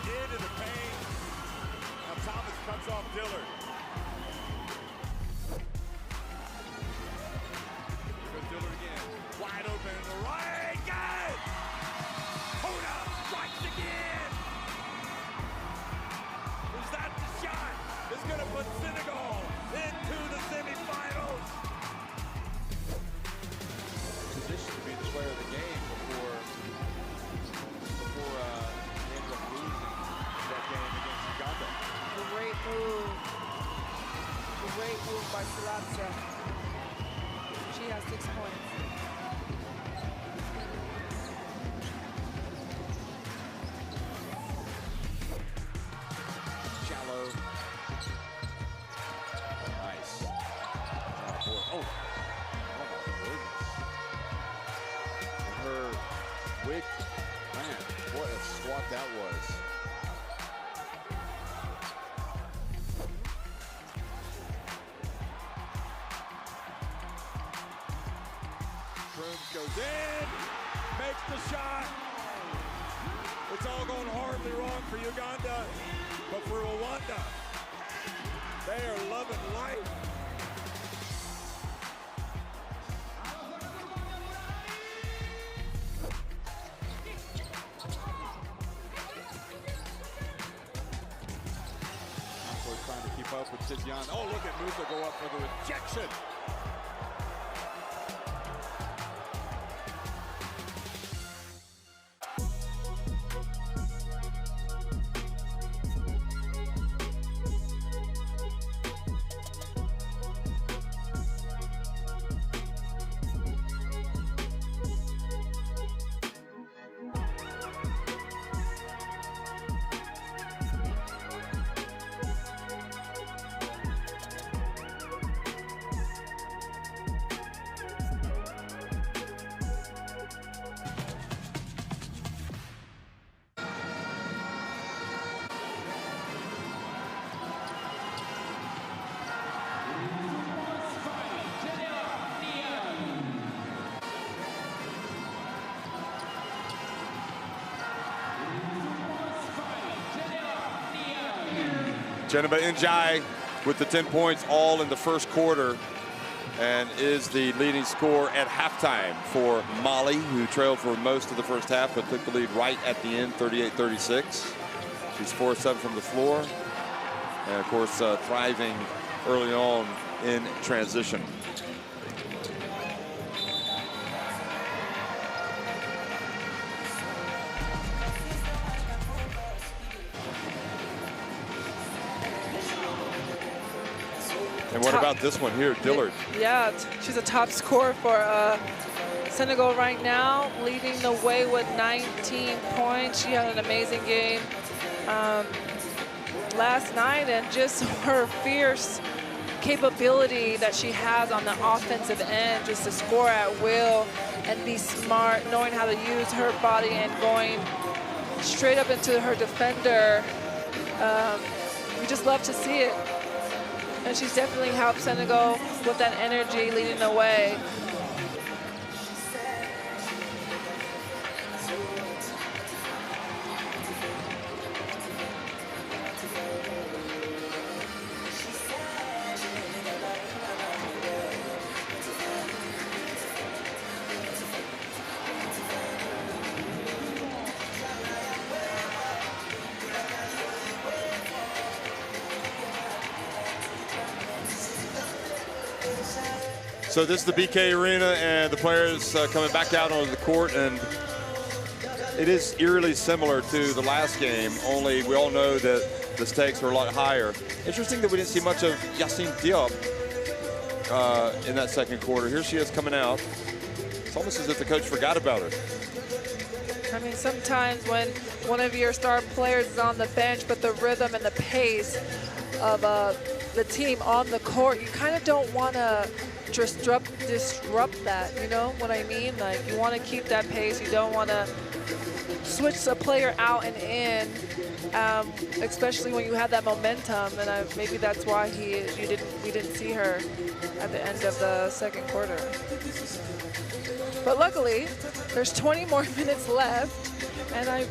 Into the paint. Now Thomas cuts off Dillard. Dillard again, wide open in the right, got it! Hoda strikes again! Is that the shot? It's gonna put Senegal into the semifinals! Position to be the player of the game before he ended up losing that game against Uganda. Great move. Great move by Selassie. She has 6 points. Shallow. Nice. Oh my goodness. And her wig, man, what a swat that was. Goes in, makes the shot. It's all going horribly wrong for Uganda, but for Rwanda, they are loving life. We're trying to keep up with Tizian. Oh, look at Musa go up for the rejection. Jennifer Njai with the 10 points all in the first quarter and is the leading scorer at halftime for Mali, who trailed for most of the first half but took the lead right at the end, 38-36. She's 4-7 from the floor and, of course, thriving early on in transition. And what about this one here, Dillard? Yeah, she's a top scorer for Senegal right now, leading the way with 19 points. She had an amazing game last night, and just her fierce capability that she has on the offensive end, just to score at will and be smart, knowing how to use her body and going straight up into her defender. We just love to see it. And she's definitely helped Senegal with that energy leading the way. So this is the BK Arena, and the players coming back out onto the court, and it is eerily similar to the last game, only we all know that the stakes are a lot higher. Interesting that we didn't see much of Yacine Diop in that second quarter. Here she is coming out. It's almost as if the coach forgot about her. I mean, sometimes when one of your star players is on the bench, but the rhythm and the pace of the team on the court, you kind of don't want to disrupt that, you know what I mean? Like, you want to keep that pace. You don't want to switch a player out and in, especially when you have that momentum. And maybe that's why we didn't see her at the end of the second quarter. But luckily, there's 20 more minutes left, and I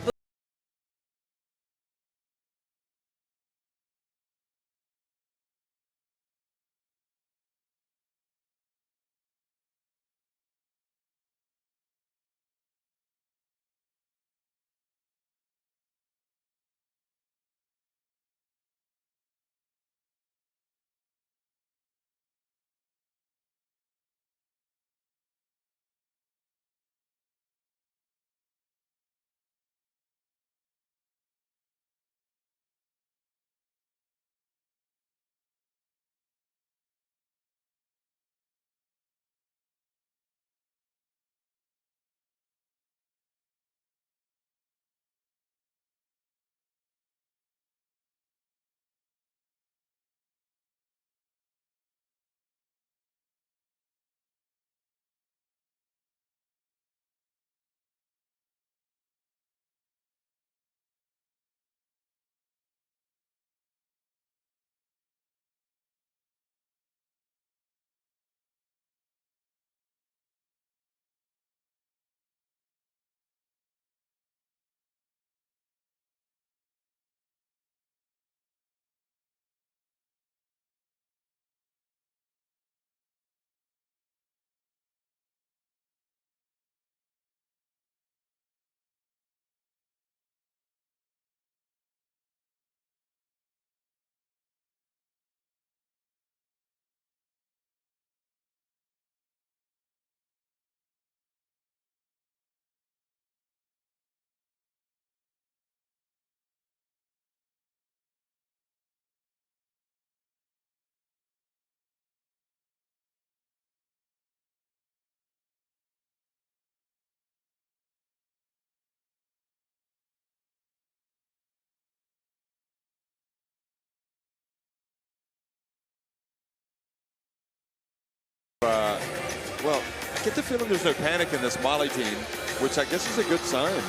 well, I get the feeling there's no panic in this Mali team, which I guess is a good sign.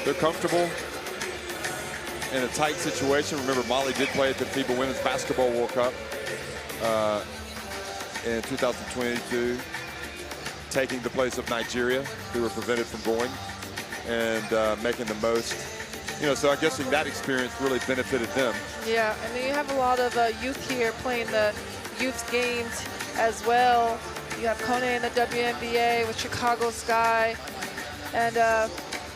They're comfortable in a tight situation. Remember, Mali did play at the FIBA Women's Basketball World Cup in 2022, taking the place of Nigeria, who were prevented from going, and making the most. You know, so I'm guessing that experience really benefited them. Yeah, and then you have a lot of youth here playing the youth games as well. You have Kone in the WNBA with Chicago Sky, and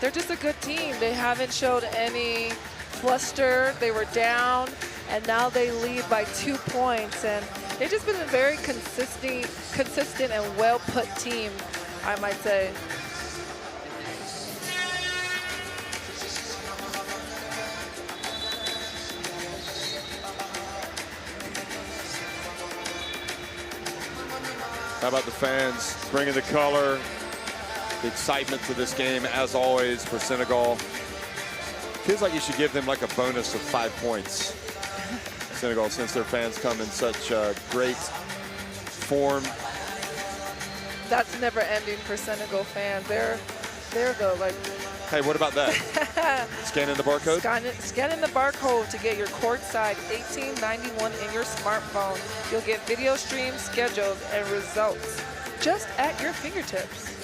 they're just a good team. They haven't showed any fluster. They were down, and now they lead by 2 points, and they've just been a very consistent and well-put team, I might say. How about the fans bringing the color, the excitement to this game, as always, for Senegal. Feels like you should give them like a bonus of 5 points Senegal, since their fans come in such great form. That's never ending for Senegal fans. They're the like. Hey, what about that? Scanning the barcode? Scanning the barcode to get your courtside 1891 in your smartphone. You'll get video streams, schedules, and results just at your fingertips.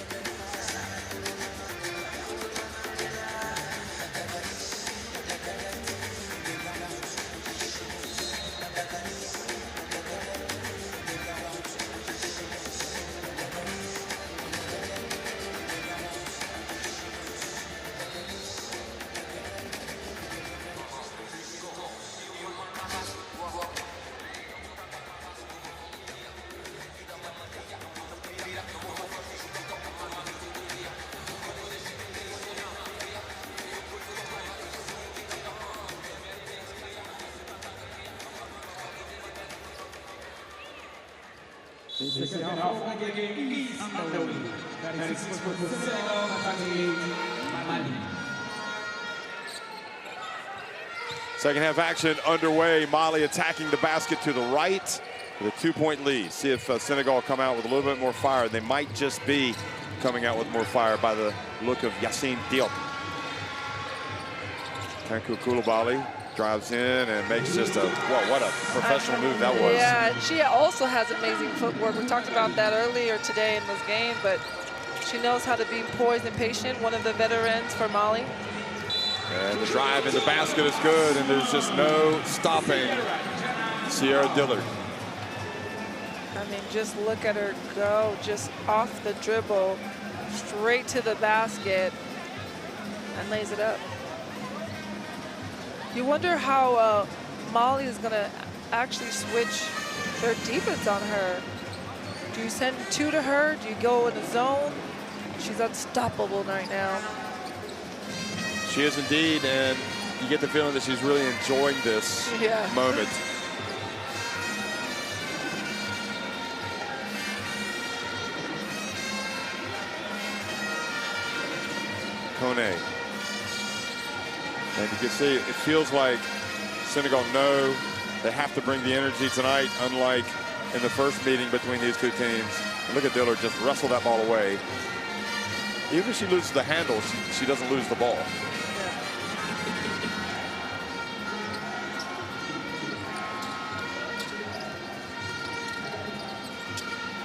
Second half action underway. Mali attacking the basket to the right with a 2-point lead. See if Senegal come out with a little bit more fire. They might just be coming out with more fire by the look of Yassine Diop. Tankou Coulibaly drives in and makes just a, well, what a professional move that was. Yeah, she also has amazing footwork. We talked about that earlier today in this game, but she knows how to be poised and patient, one of the veterans for Mali. And the drive in the basket is good, and there's just no stopping Sierra Dillard. I mean, just look at her go, just off the dribble, straight to the basket, and lays it up. You wonder how Mali is going to actually switch their defense on her. Do you send 2 to her? Do you go in the zone? She's unstoppable right now. She is indeed, and you get the feeling that she's really enjoying this moment. Kone. And you can see it feels like Senegal know they have to bring the energy tonight, unlike in the first meeting between these two teams. And look at Dillard just wrestle that ball away. Even if she loses the handle, she doesn't lose the ball.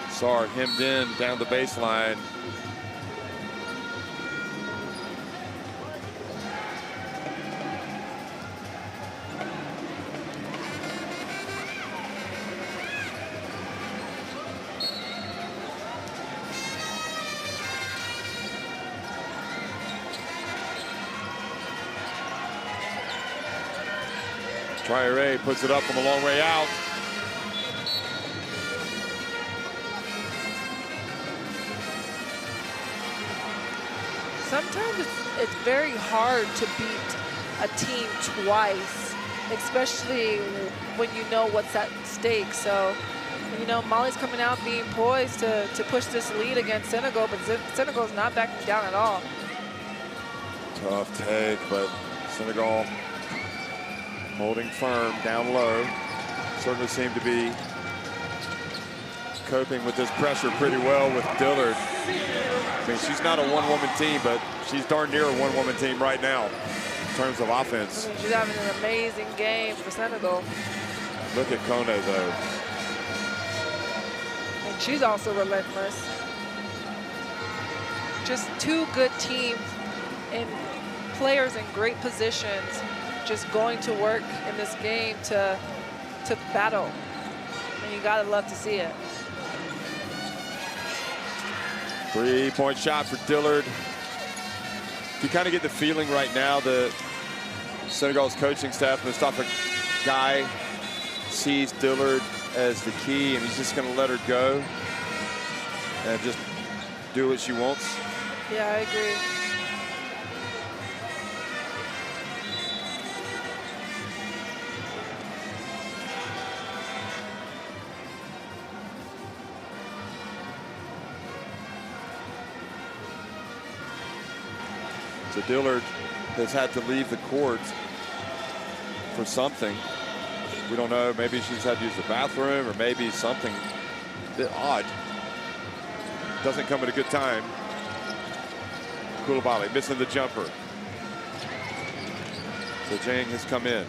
Sarr hemmed in down the baseline. Traoré puts it up from a long way out. Sometimes it's very hard to beat a team twice, especially when you know what's at stake. So, you know, Mali's coming out being poised to push this lead against Senegal, but Senegal's not backing down at all. Tough take, but Senegal holding firm down low. Certainly seem to be coping with this pressure pretty well with Dillard. I mean, she's not a one-woman team, but she's darn near a one-woman team right now in terms of offense. I mean, she's having an amazing game for Senegal. Look at Kone, though. And she's also relentless. Just 2 good teams and players in great positions just going to work in this game to battle. And you gotta love to see it. 3-point shot for Dillard. You kind of get the feeling right now that Senegal's coaching staff, Mustafa Guy, sees Dillard as the key, and he's just going to let her go and just do what she wants. Yeah, I agree. So Dillard has had to leave the court for something. We don't know. Maybe she's had to use the bathroom, or maybe something a bit odd. Doesn't come at a good time. Coulibaly missing the jumper. So Jang has come in.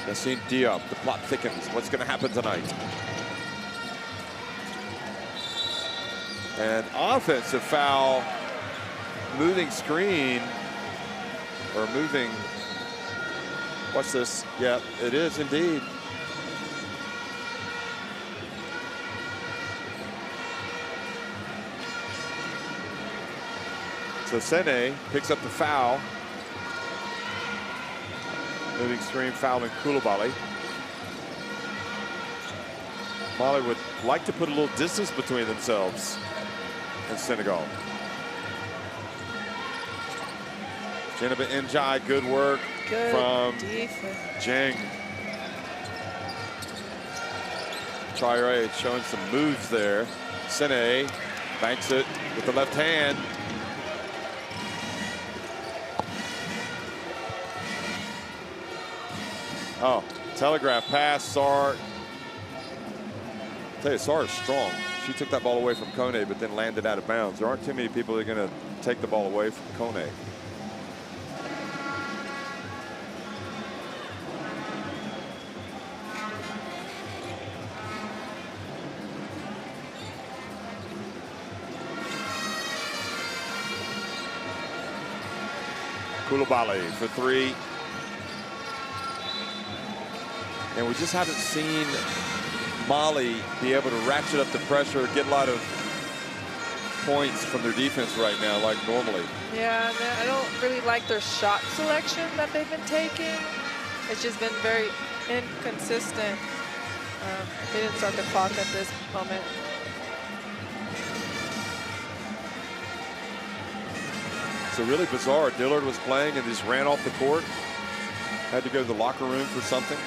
Yassine Diop, the plot thickens. What's going to happen tonight? An offensive foul, moving screen, or moving, what's this? Yeah, it is indeed. So Sene picks up the foul. Moving screen foul in Coulibaly. Mali would like to put a little distance between themselves and Senegal. Jennifer Njai, good work from Jang. Traore showing some moves there. Sene banks it with the left hand. Oh, telegraph pass, Sarr. I'll tell you, Sarr is strong. She took that ball away from Kone, but then landed out of bounds. There aren't too many people that are going to take the ball away from Kone. Coulibaly for three. And we just haven't seen Mali be able to ratchet up the pressure, get a lot of points from their defense right now, like normally. Yeah, I don't really like their shot selection that they've been taking. It's just been very inconsistent. They didn't start the clock at this moment. So really bizarre. Dillard was playing and just ran off the court. Had to go to the locker room for something.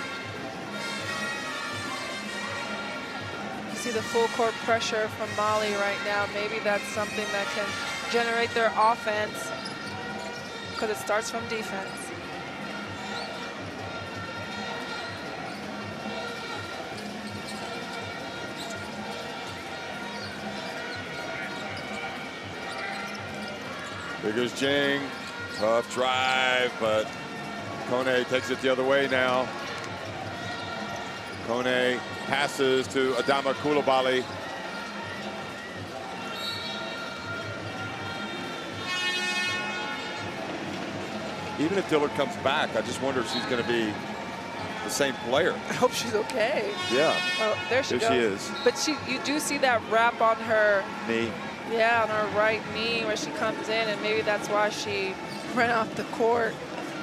See the full court pressure from Mali right now. Maybe that's something that can generate their offense, because it starts from defense. There goes Jang. Tough drive, but Kone takes it the other way now. Kone passes to Adama Coulibaly. Even if Dillard comes back, I just wonder if she's going to be the same player. I hope she's okay. Yeah. Oh, there she goes. She is. But you do see that wrap on her knee. Yeah, on her right knee where she comes in, and maybe that's why she ran off the court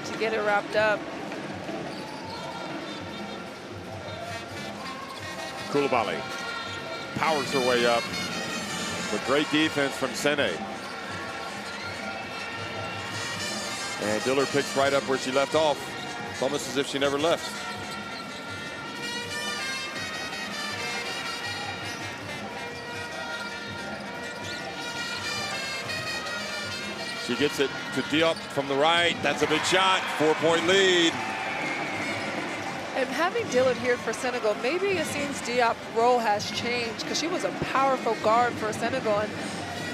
to get it wrapped up. Coulibaly powers her way up. But great defense from Sene. And Dillard picks right up where she left off. It's almost as if she never left. She gets it to Diop from the right. That's a big shot. 4-point lead. And having Dillard here for Senegal, maybe Yassine Diop's role has changed, because she was a powerful guard for Senegal. And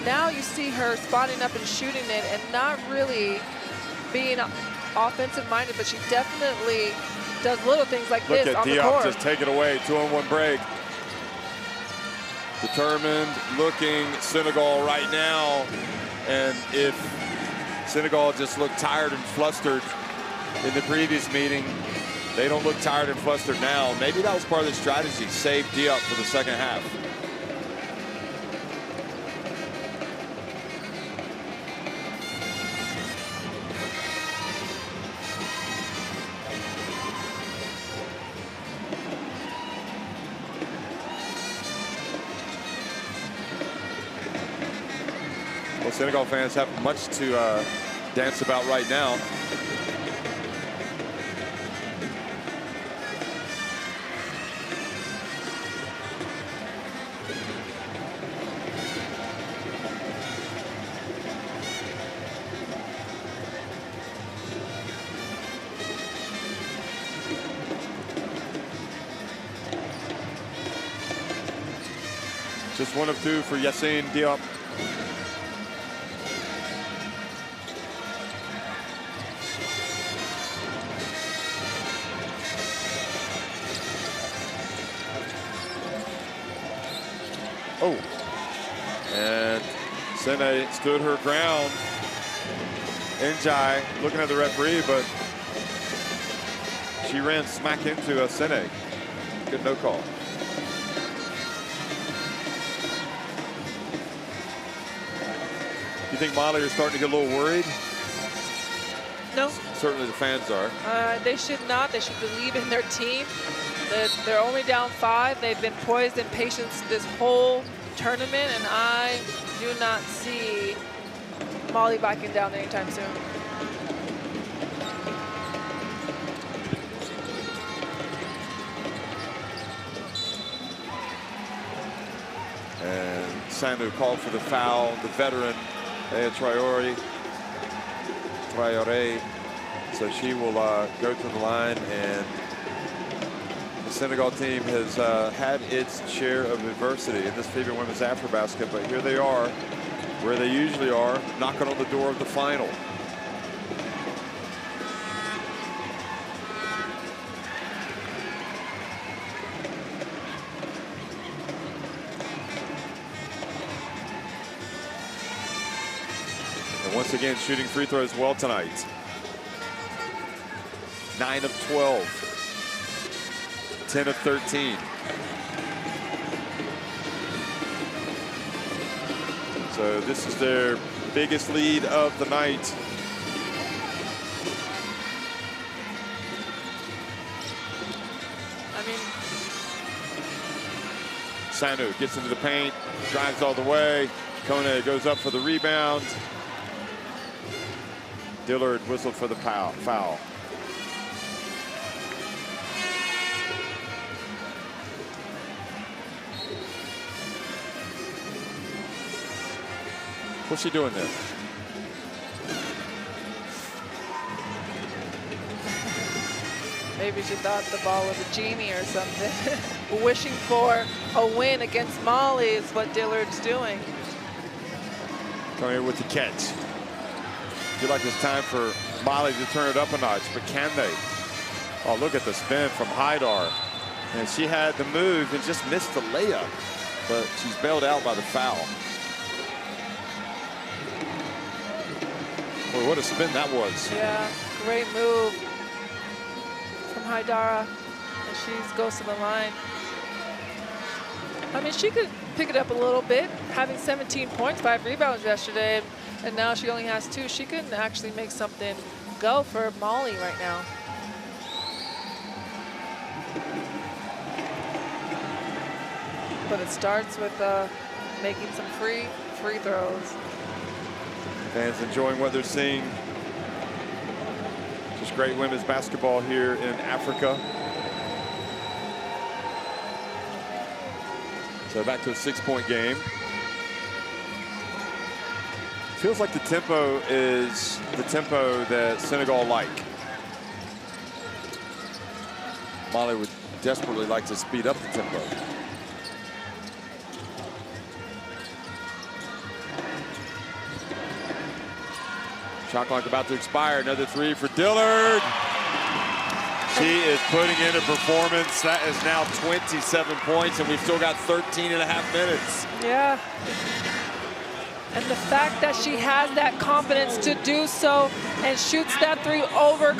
now you see her spotting up and shooting it and not really being offensive minded, but she definitely does little things like this on the court. Look at Diop just take it away. 2-on-1 break. Determined, looking Senegal right now. And if Senegal just looked tired and flustered in the previous meeting, they don't look tired and flustered now. Maybe that was part of the strategy. Save Diop for the second half. Well, Senegal fans have much to dance about right now. Just 1 of 2 for Yassine Diop. Oh, and Sene stood her ground. Njai looking at the referee, but she ran smack into Sene. Good no call. You think Mali are starting to get a little worried? No. Certainly the fans are. They should not. They should believe in their team. They're only down 5. They've been poised and patient this whole tournament, and I do not see Mali backing down anytime soon. And Sanu called for the foul. The veteran, Traore. So she will go to the line, and the Senegal team has had its share of adversity in this FIBA Women's AfroBasket, but here they are, where they usually are, knocking on the door of the final. And once again, shooting free throws well tonight. 9 of 12. 10 of 13. So this is their biggest lead of the night. I mean, Sanu gets into the paint, drives all the way. Kone goes up for the rebound. Dillard whistled for the foul. What's she doing there? maybe she thought the ball was a genie or something. Wishing for a win against Mali is what Dillard's doing. Coming here with the catch. Feel like it's time for Mali to turn it up a notch, but can they? Oh, look at the spin from Haidar. And she had the move and just missed the layup, but she's bailed out by the foul. Boy, what a spin that was. Yeah, great move from Haidara. And she goes to the line. I mean, she could pick it up a little bit, having 17 points, 5 rebounds yesterday, and now she only has 2. She could actually make something go for Mali right now. But it starts with making some free throws. Fans enjoying what they're seeing. Just great women's basketball here in Africa. So back to a 6-point game. Feels like the tempo is the tempo that Senegal like. Mali would desperately like to speed up the tempo. Shot clock about to expire. Another 3 for Dillard. She is putting in a performance. That is now 27 points, and we've still got 13.5 minutes. Yeah. And the fact that she has that confidence to do so and shoots that 3 over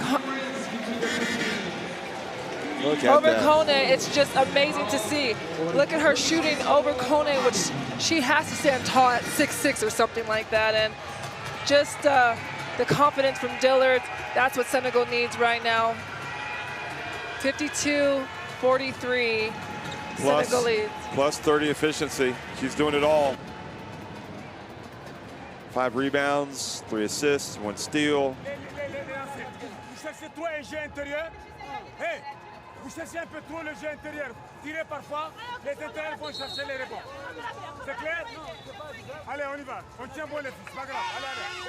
Kone, it's just amazing to see. Look at her shooting over Kone, which she has to stand tall at 6'6" or something like that. And just the confidence from Dillard, that's what Senegal needs right now. 52-43, Senegal leads. Plus 30 efficiency. She's doing it all. 5 rebounds, 3 assists, 1 steal. Vous cherchez trop un jeu intérieur. Hey, vous cherchez un peu trop le jeu intérieur. Tirez parfois, les intérieurs vont chercher les rebonds. C'est clair? Allez, on y va. On tient bon les filles, c'est pas grave. Allez, allez.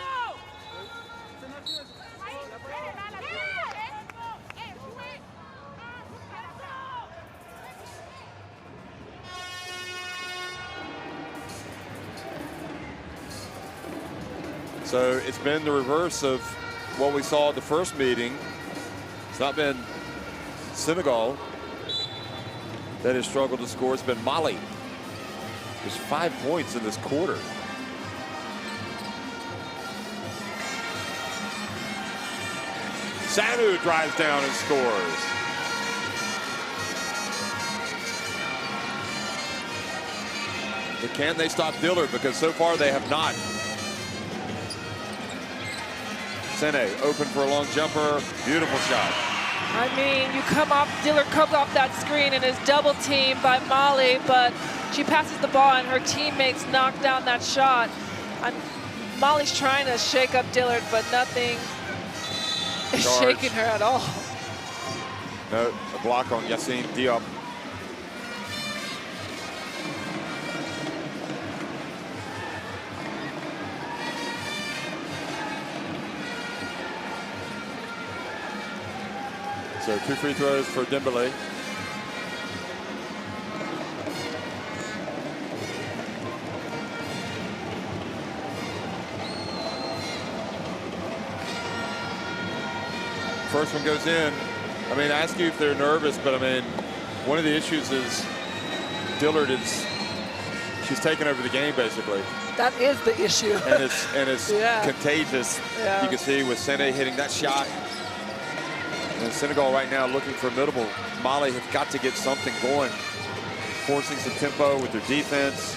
So it's been the reverse of what we saw at the first meeting. It's not been Senegal that has struggled to score. It's been Mali. There's 5 points in this quarter. Sanu drives down and scores. But can they stop Dillard? Because so far they have not. Sene open for a long jumper. Beautiful shot. I mean, Dillard comes off that screen and is double teamed by Mali, but she passes the ball and her teammates knock down that shot. Mali's trying to shake up Dillard, but nothing is shaking her at all. No, a block on Yassine Diop. So 2 free throws for Dembele. First one goes in. I mean, I ask you if they're nervous, but I mean, one of the issues is Dillard she's taken over the game basically. That is the issue. And it's yeah. contagious. Yeah. You can see with Sene hitting that shot. And Senegal right now looking formidable. Mali have got to get something going, forcing some tempo with their defense.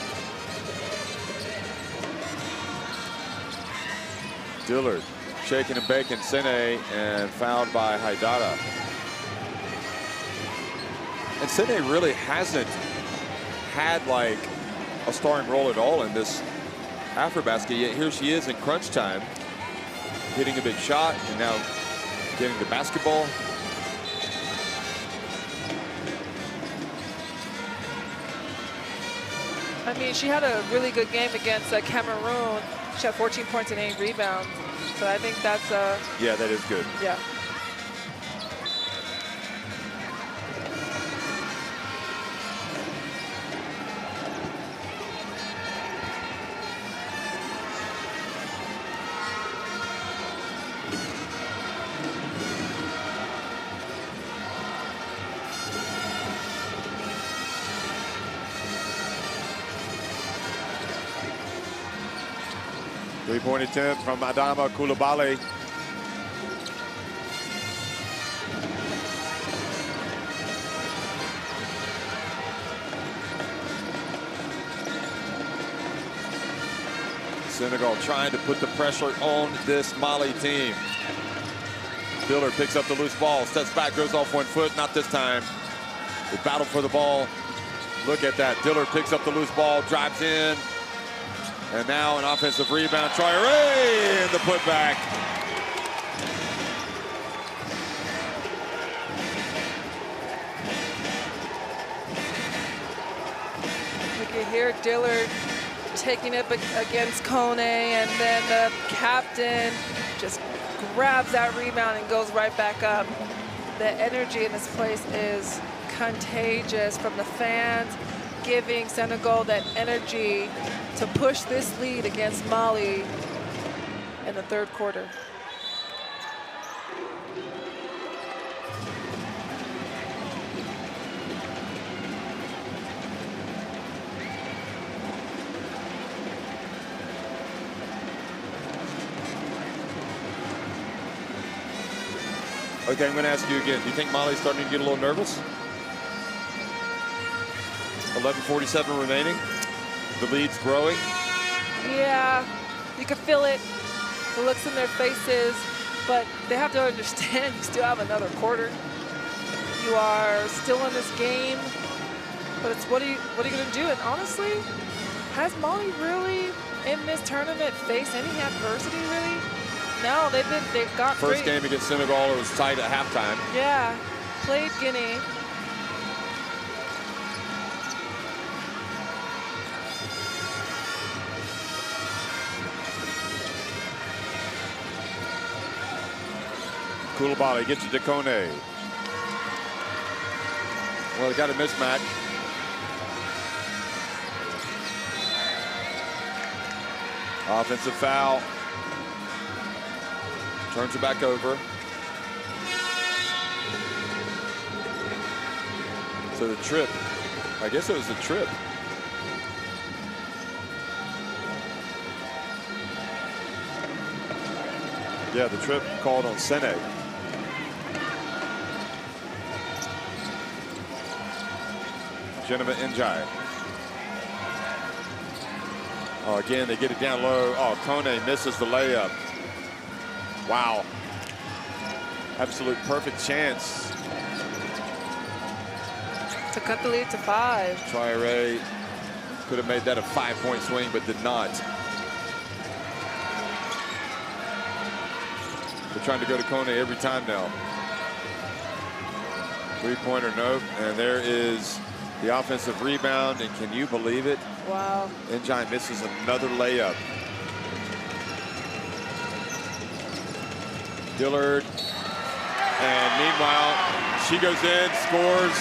Dillard shaking and baking Sene and fouled by Haidara. And Sene really hasn't had like a starring role at all in this AfroBasket, yet here she is in crunch time, hitting a big shot and now getting the basketball. I mean, she had a really good game against Cameroon. She had 14 points and 8 rebounds. So I think that's yeah, that is good. Yeah. Three-point attempt from Adama Coulibaly. Senegal trying to put the pressure on this Mali team. Dillard picks up the loose ball, steps back, goes off 1 foot, not this time. They battle for the ball. Look at that. Dillard picks up the loose ball, drives in. And now an offensive rebound. Traoré in the putback. You can hear Dillard taking it against Kone, and then the captain just grabs that rebound and goes right back up. The energy in this place is contagious from the fans, giving Senegal that energy to push this lead against Mali in the third quarter. Okay, I'm going to ask you again. Do you think Mali's starting to get a little nervous? 11:47 remaining. The lead's growing. Yeah, you can feel it. The looks in their faces, but they have to understand you still have another quarter. You are still in this game, but it's what are you going to do? And honestly, has Mali really in this tournament faced any adversity really? No, they've got first game against Senegal, it was tight at halftime. Yeah, played Guinea. Coulibaly gets it to Kone. Well, they got a mismatch. Offensive foul Turns it back over. So the trip, I guess it was a trip. Yeah, the trip called on Senegal. Jennifer Njai. Oh, again, they get it down low. Oh, Kone misses the layup. Wow. Absolute perfect chance to cut the lead to 5. Traore could have made that a 5-point swing, but did not. They're trying to go to Kone every time now. 3-pointer, nope. And there is the offensive rebound, and can you believe it? Wow. Njai misses another layup. Dillard. And meanwhile, she goes in, scores.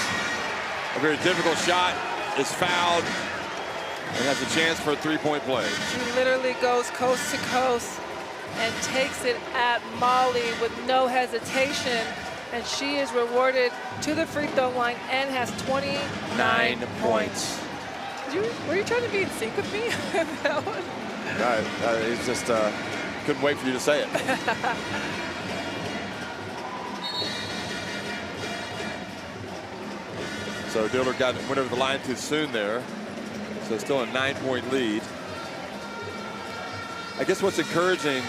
A very difficult shot, is fouled, and has a chance for a 3-point play. She literally goes coast to coast and takes it at Mali with no hesitation. And she is rewarded to the free throw line and has 29 points. Were you trying to be in sync with me? That one? It's just, couldn't wait for you to say it. So Dillard went over the line too soon there. So still a 9-point lead. I guess what's encouraging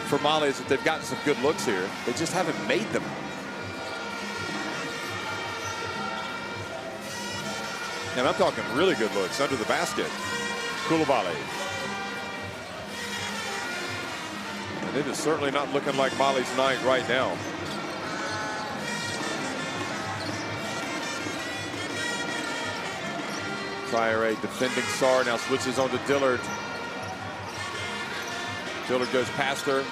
for Mali is that they've gotten some good looks here. They just haven't made them. And I'm talking really good looks under the basket. Koulibaly. And it is certainly not looking like Mali's night right now. Traore defending Sarr, now switches on to Dillard. Dillard goes past her,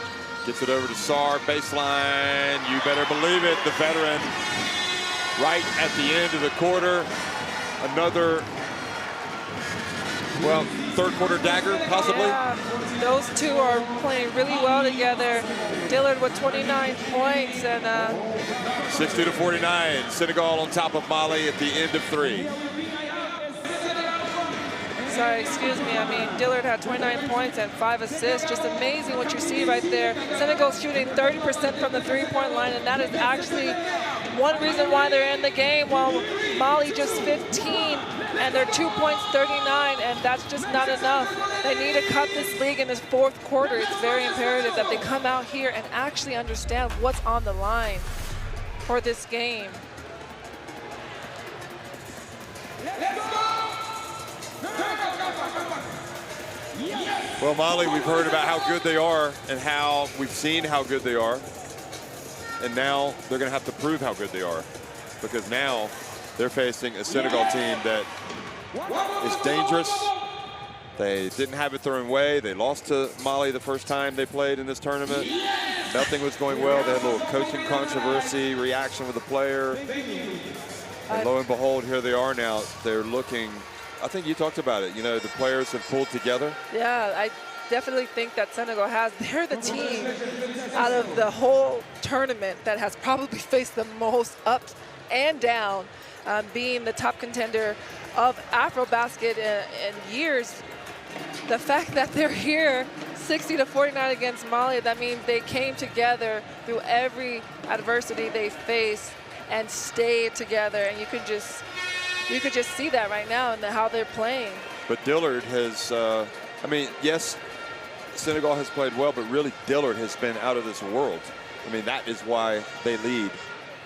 gets it over to Sarr, baseline. You better believe it, the veteran. Right at the end of the quarter. Another, well, third quarter dagger, possibly? Yeah, those two are playing really well together. Dillard with 29 points and 60-49. Senegal on top of Mali at the end of 3. Sorry, excuse me. I mean, Dillard had 29 points and 5 assists. Just amazing what you see right there. Senegal shooting 30% from the 3-point line, and that is actually one reason why they're in the game, while Mali just 15, and they're 2 points, 39, and that's just not enough. They need to cut this league in this 4th quarter. It's very imperative that they come out here and actually understand what's on the line for this game. Well, Mali, we've heard about how good they are and how we've seen how good they are. And now they're going to have to prove how good they are, because now they're facing a Senegal team that is dangerous. They didn't have it their own way. They lost to Mali the first time they played in this tournament. Nothing was going well. They had a little coaching controversy, reaction with the player. And lo and behold, here they are now. They're looking, I think you talked about it, you know, the players have pulled together. Yeah, I definitely think that Senegal has. They're the team out of the whole tournament that has probably faced the most ups and down, being the top contender of AfroBasket in years. The fact that they're here 60-49 against Mali, that means they came together through every adversity they faced and stayed together, and you could just see that right now in how they're playing. But Dillard has, I mean, yes, Senegal has played well, but really Dillard has been out of this world. I mean, that is why they lead.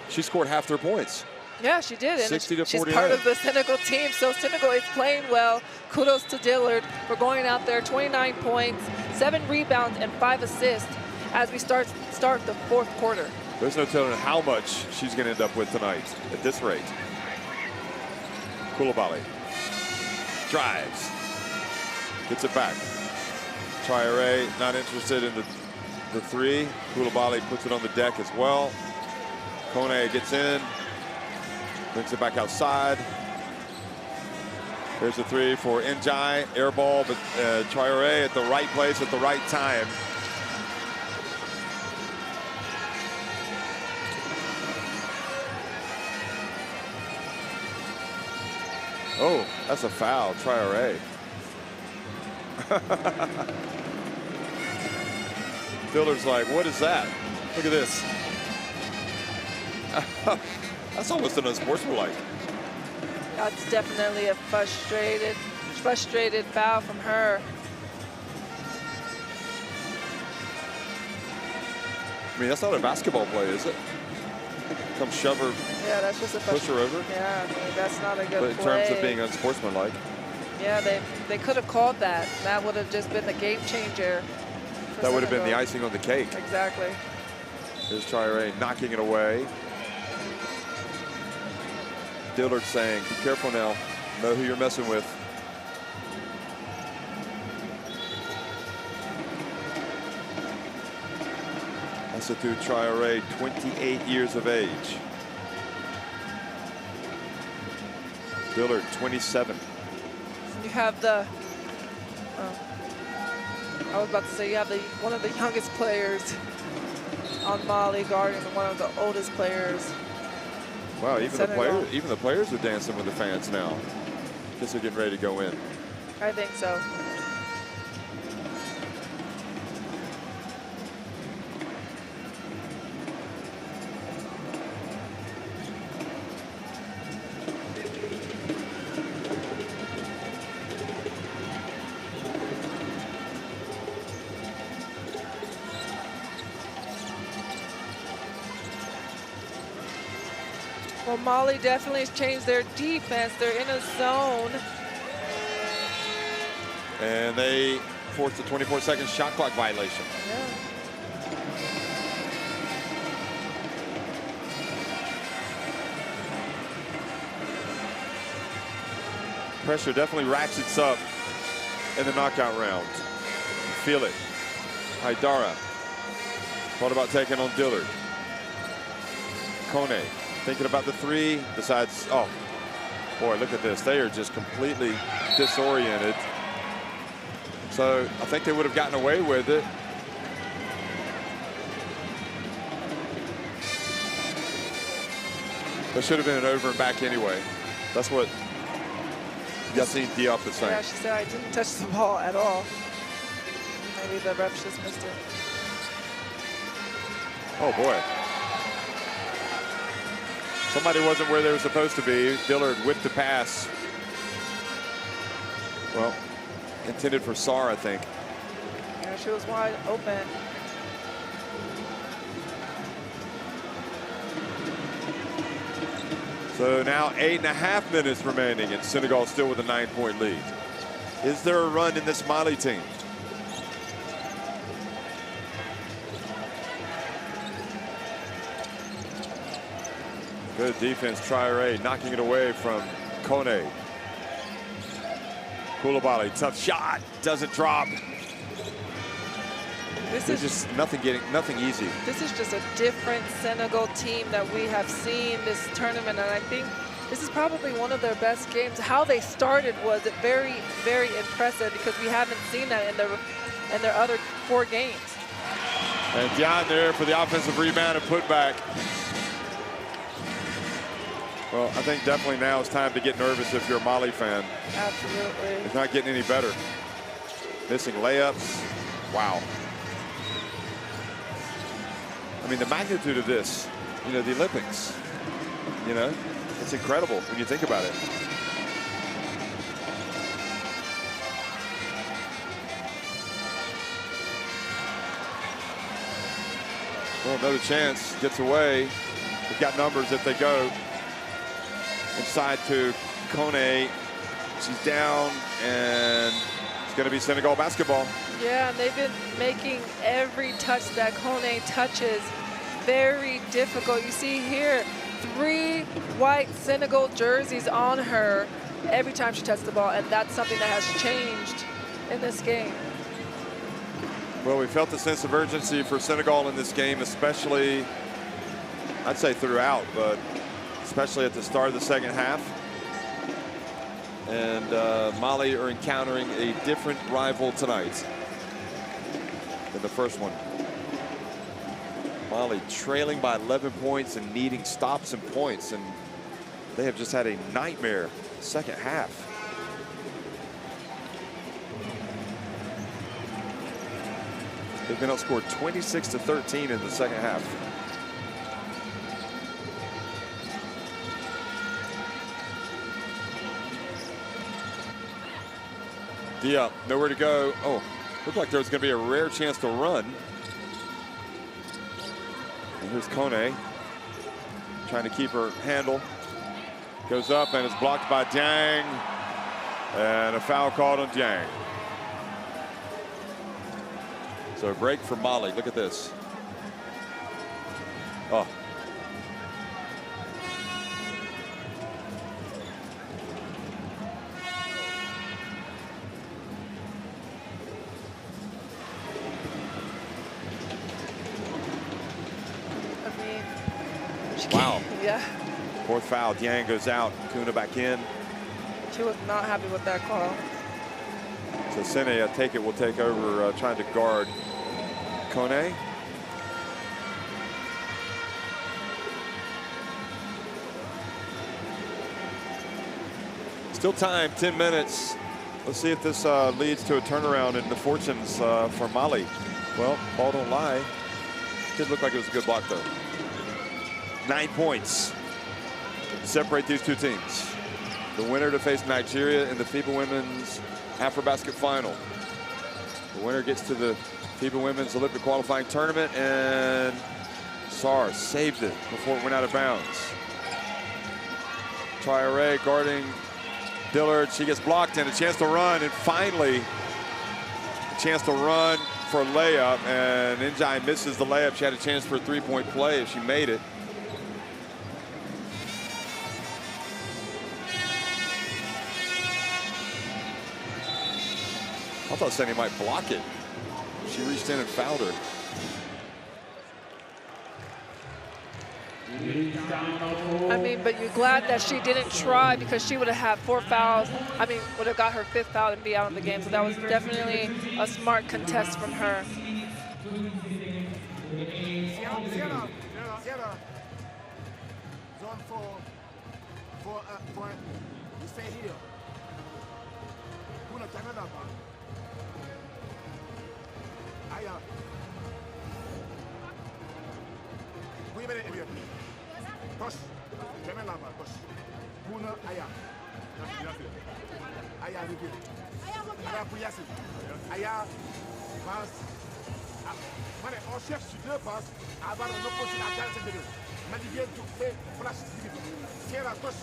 She scored half their points. Yeah, she did. And 60-49. She's part of the Senegal team, so Senegal is playing well. Kudos to Dillard for going out there, 29 points, 7 rebounds, and 5 assists as we start the 4th quarter. There's no telling how much she's going to end up with tonight at this rate. Koulibaly drives, gets it back. Traore not interested in the 3. Koulibaly puts it on the deck as well. Kone gets in, brings it back outside. There's a 3 for Njai, air ball, but Traore at the right place at the right time. Oh, that's a foul, Traoré. Dillard's like, what is that? Look at this. That's almost an unsportsmanlike. That's definitely a frustrated foul from her. I mean, that's not a basketball play, is it? Come shove her, yeah, that's just a push her over. Yeah, I mean, that's not a good but in play. terms of being unsportsmanlike. Yeah, they could have called that. That would have just been the game changer. That would have been the icing on the cake. Exactly. Here's Traoré knocking it away. Dillard saying, be careful now. Know who you're messing with. Asatou Traoré, 28 years of age. Dillard, 27. You have the, I was about to say, you have one of the youngest players on Mali guarding one of the oldest players. Wow, even the players are dancing with the fans now. Guess they're getting ready to go in. I think so. Well, Mali definitely has changed their defense. They're in a zone. And they forced a 24-second shot clock violation. Yeah. Pressure definitely ratchets up in the knockout round. Feel it. Haidara thought about taking on Dillard. Kone thinking about the three, decides, oh, boy, look at this. They are just completely disoriented. So I think they would have gotten away with it. There should have been an over and back anyway. That's what Yassine Diop is saying. Yeah, she said I didn't touch the ball at all. Maybe the refs just missed it. Oh, boy. Somebody wasn't where they were supposed to be. Dillard whipped the pass. Well, intended for Sarr, I think. Yeah, she was wide open. So now 8.5 minutes remaining, and Senegal still with a 9-point lead. Is there a run in this Mali team? Good defense, Traoré knocking it away from Kone. Koulibaly, tough shot, doesn't drop. This There's is just nothing easy. This is just a different Senegal team that we have seen this tournament, and I think this is probably one of their best games. How they started was very, very impressive because we haven't seen that in their other 4 games. And Dion there for the offensive rebound and putback. Well, I think definitely now it's time to get nervous if you're a Mali fan. Absolutely. It's not getting any better. Missing layups. Wow. I mean, the magnitude of this, you know, the Olympics, you know, it's incredible when you think about it. Well, another chance, gets away. They've got numbers if they go. Inside to Kone. She's down, and it's going to be Senegal basketball. Yeah, and they've been making every touch that Kone touches very difficult. You see here, 3 white Senegal jerseys on her every time she touches the ball, and that's something that has changed in this game. Well, we felt the sense of urgency for Senegal in this game, especially, I'd say throughout, but especially at the start of the second half. And Mali are encountering a different rival tonight than the first one. Mali trailing by 11 points and needing stops and points. And They have just had a nightmare second half. They've been outscored 26-13 in the second half. Yeah, nowhere to go. Oh, looked like there was going to be a rare chance to run. And here's Kone trying to keep her handle. Goes up and is blocked by Dieng. And a foul called on Dieng. So a break for Mali. Look at this. Oh. Wow. Yeah. Fourth foul. Dieng goes out. Kuna back in. She was not happy with that call. So Sene, I take it, will take over trying to guard Kone. Still time, 10 minutes. Let's see if this leads to a turnaround in the fortunes for Mali. Well, ball don't lie. Did look like it was a good block, though. 9 points separate these two teams. The winner to face Nigeria in the FIBA Women's AfroBasket final. The winner gets to the FIBA Women's Olympic qualifying tournament, and Sarr saved it before it went out of bounds. Traore guarding Dillard. She gets blocked and a chance to run, and finally a chance to run for a layup, and Njai misses the layup. She had a chance for a three-point play if she made it. I thought Sene might block it. She reached in and fouled her. I mean, but you're glad that she didn't try, because she would have had 4 fouls. I mean, would have got her 5th foul and be out of the game. So that was definitely a smart contest from her. Zone 4 point. You stay here. Kuna Canada. Aya. We better area. Tosh. Canada, Tosh. Kuna Aya. Aya repeat. Aya Puyasi. Aya passe. Mane, on cherche sur 2 passes avant de nous poser la 45 minutes. Madi vient tout fait, flash. Sierra Tosh.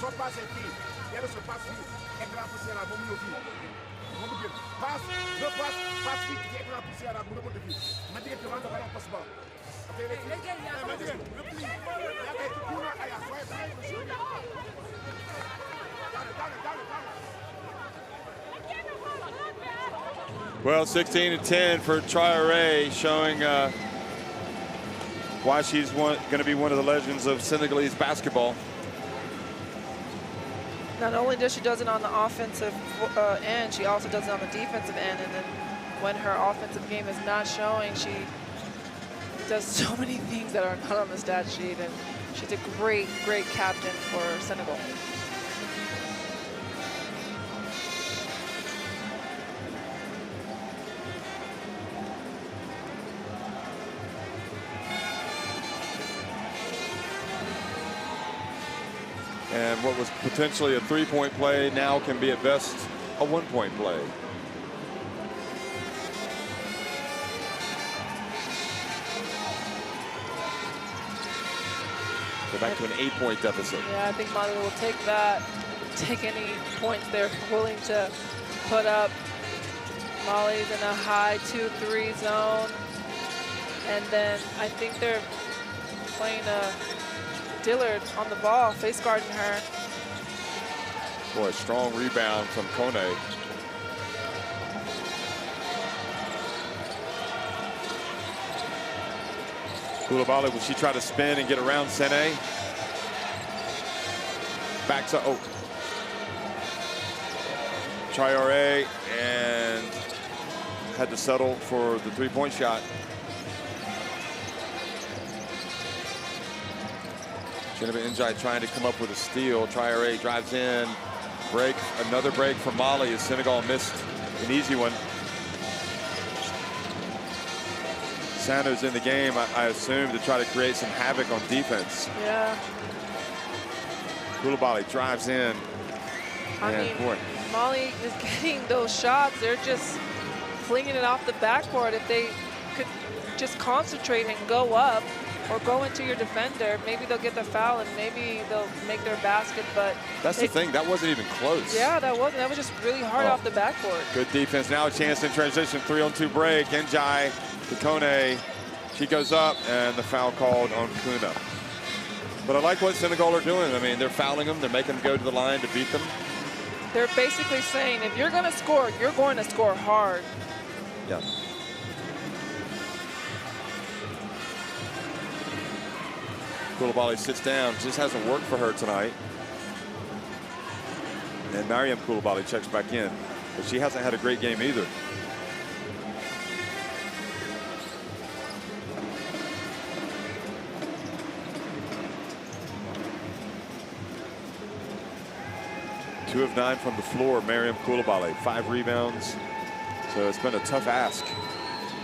Son passe est pris. Il y a le passe vite. Écran pour Sierra, bon milieu vite. Passe, 2 passes, passe vite, écran pour Sierra, bon milieu vite. Madi vient devant le ballon possible. Well, 16-10 for Traore, showing why she's going to be one of the legends of Senegalese basketball. Not only does she does it on the offensive end, she also does it on the defensive end. And then when her offensive game is not showing, she does so many things that are not on the stat sheet. And she's a great, great captain for Senegal. And what was potentially a 3-point play now can be at best a 1-point play. Go back to an 8-point deficit. Yeah, I think Mali will take that, take any points they're willing to put up. Mali's in a high 2-3 zone. And then I think they're playing Dillard on the ball, face guarding her. Boy, strong rebound from Kone. Koulibaly, will she try to spin and get around Sene? Back to, oh. Traore, and had to settle for the 3-point shot. Njai trying to come up with a steal. Traore drives in. Break, another break for Mali as Senegal missed an easy one. Sano's in the game, I assume, to try to create some havoc on defense. Yeah. Koulibaly drives in. I mean, Mali is getting those shots. They're just flinging it off the backboard. If they could just concentrate and go up or go into your defender, maybe they'll get the foul and maybe they'll make their basket. But that's the thing, that wasn't even close. Yeah, that wasn't. That was just really hard off the backboard. Good defense. Now a chance in transition. 3-on-2 break. Njai to Kone. She goes up, and the foul called on Kuna. But I like what Senegal are doing. I mean, they're fouling them. They're making them go to the line to beat them. They're basically saying, if you're going to score, you're going to score hard. Yeah. Koulibaly sits down. Just hasn't worked for her tonight. And Mariam Koulibaly checks back in. But she hasn't had a great game either. Two of 9 from the floor, Mariam Koulibaly, 5 rebounds. So it's been a tough ask.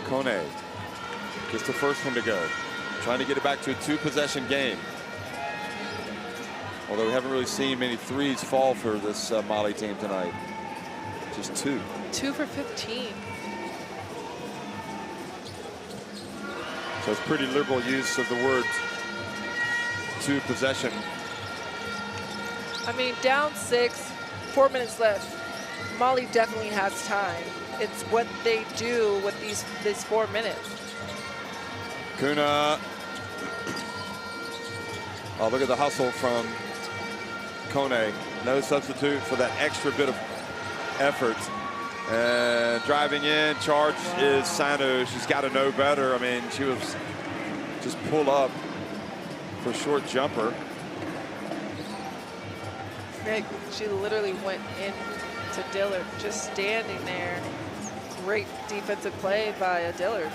Kone gets the first one to go. Trying to get it back to a 2-possession game. Although we haven't really seen many threes fall for this Mali team tonight. Just 2. 2 for 15. So it's pretty liberal use of the word 2-possession. I mean, down 6. 4 minutes left. Mali definitely has time. It's what they do with these 4 minutes. Kuna. Oh, look at the hustle from Kone. No substitute for that extra bit of effort. And driving in, charge is Sano. She's got to know better. I mean, she was just pull up for a short jumper. She literally went into Dillard, just standing there. Great defensive play by Dillard.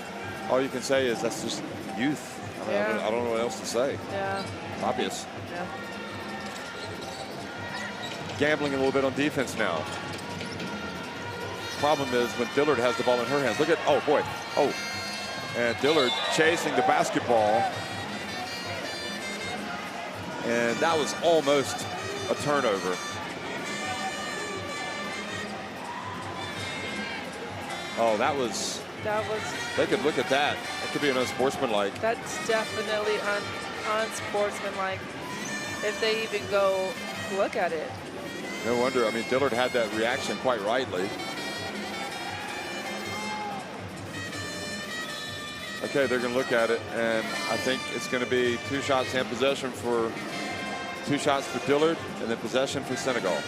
All you can say is that's just youth. I mean, I don't know what else to say. Yeah. Obvious. Yeah. Gambling a little bit on defense now. Problem is when Dillard has the ball in her hands. Look at, oh boy, oh. And Dillard chasing the basketball. And that was almost a turnover. Oh, that was. They could look at that. That could be an unsportsmanlike. That's definitely unsportsmanlike if they even go look at it. No wonder. I mean, Dillard had that reaction quite rightly. Okay, they're going to look at it, and I think it's going to be 2 shots and possession for 2 shots for Dillard, and then possession for Senegal.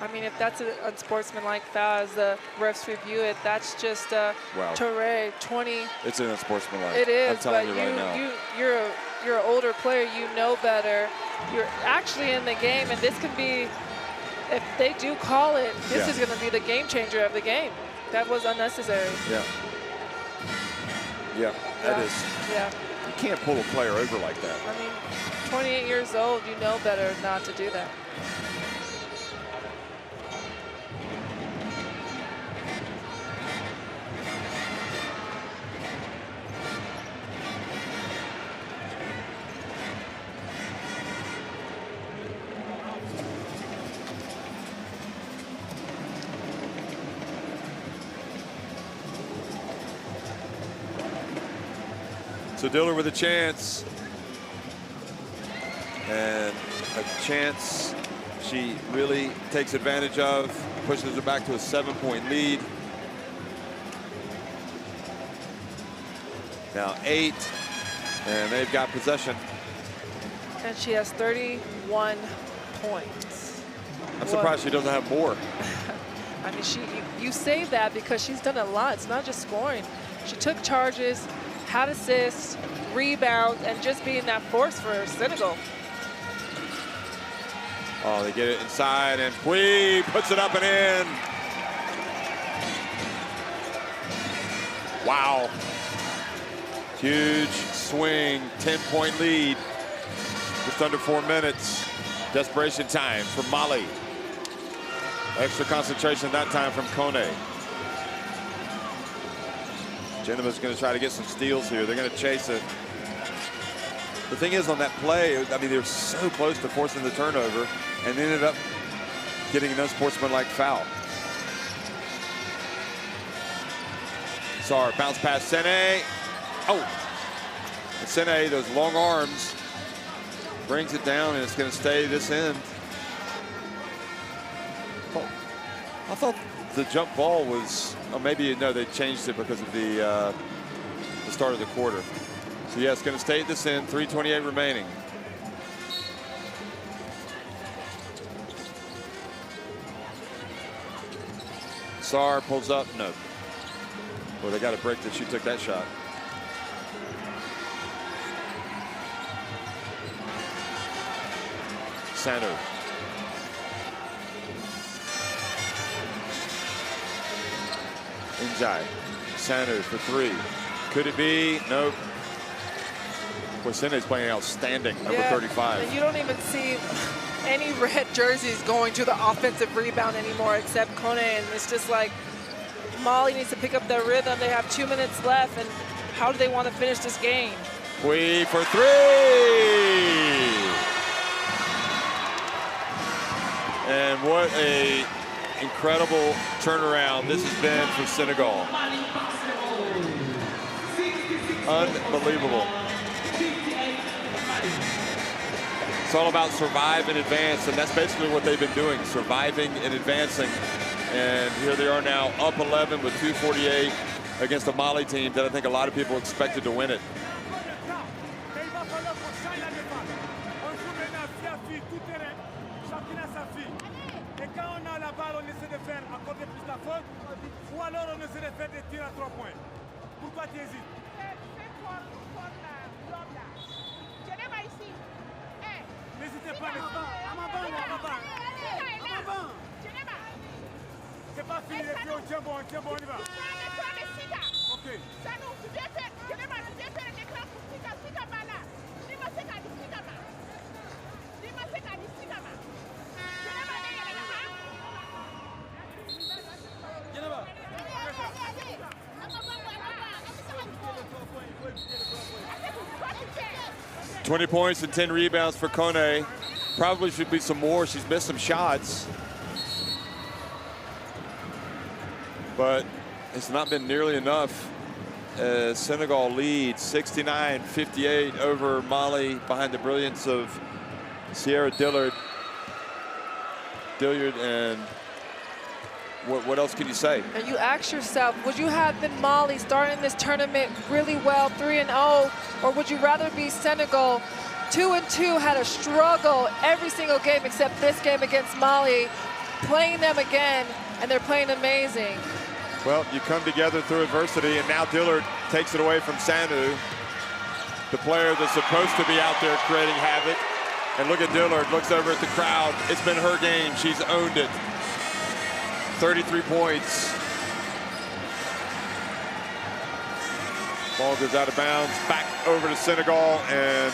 I mean, if that's an unsportsmanlike foul as the refs review it, that's just Touré 20. It's an unsportsmanlike. It is, I'm telling but you right now. you're an older player. You know better. You're actually in the game, and this can be, if they do call it, this is going to be the game changer of the game. That was unnecessary. Yeah. Yeah, that is. Yeah. You can't pull a player over like that. I mean, 28 years old, you know better not to do that. So Dillard with a chance. And a chance she really takes advantage of, pushes her back to a 7-point lead. Now 8, and they've got possession. And she has 31 points. I'm surprised she doesn't have more. I mean, you say that because she's done a lot. It's not just scoring. She took charges, had assists, rebounds, and just being that force for Senegal. Oh, they get it inside, and Pui puts it up and in. Wow. Huge swing, 10-point lead. Just under 4 minutes. Desperation time for Mali. Extra concentration that time from Kone. Geneva's going to try to get some steals here. They're going to chase it. The thing is, on that play, I mean, they're so close to forcing the turnover and they ended up getting an unsportsmanlike foul. Sarr, bounce pass, Sene. Oh, and Sene, those long arms, brings it down, and it's going to stay this end. Oh, I thought the jump ball was, oh, maybe, no, they changed it because of the start of the quarter. So, yeah, it's going to stay at this end, 3:28 remaining. Sarr pulls up, no. Well, they got a break that she took that shot. Sanu. Njai. Sanu for 3. Could it be? Nope. Sene's playing outstanding, number 35. And you don't even see any red jerseys going to the offensive rebound anymore except Kone, and it's just like Mali needs to pick up their rhythm. They have 2 minutes left, and how do they want to finish this game? Pui for 3! And what a incredible turnaround this has been for Senegal. Unbelievable. It's all about survive and advance, and that's basically what they've been doing, surviving and advancing. And here they are now up 11 with 2:48 against a Mali team that I think a lot of people expected to win it. $20 points and 10 rebounds for Kone. Probably should be some more. She's missed some shots, but it's not been nearly enough. Senegal leads 69-58 over Mali behind the brilliance of Sierra Dillard. And what else can you say? And you ask yourself, would you have been Mali starting this tournament really well, 3-0, or would you rather be Senegal, 2-2, had a struggle every single game except this game against Mali, playing them again, and they're playing amazing. Well, you come together through adversity, and now Dillard takes it away from Sanu, the player that's supposed to be out there creating havoc. And look at Dillard, looks over at the crowd. It's been her game. She's owned it. 33 points. Ball goes out of bounds, back over to Senegal, and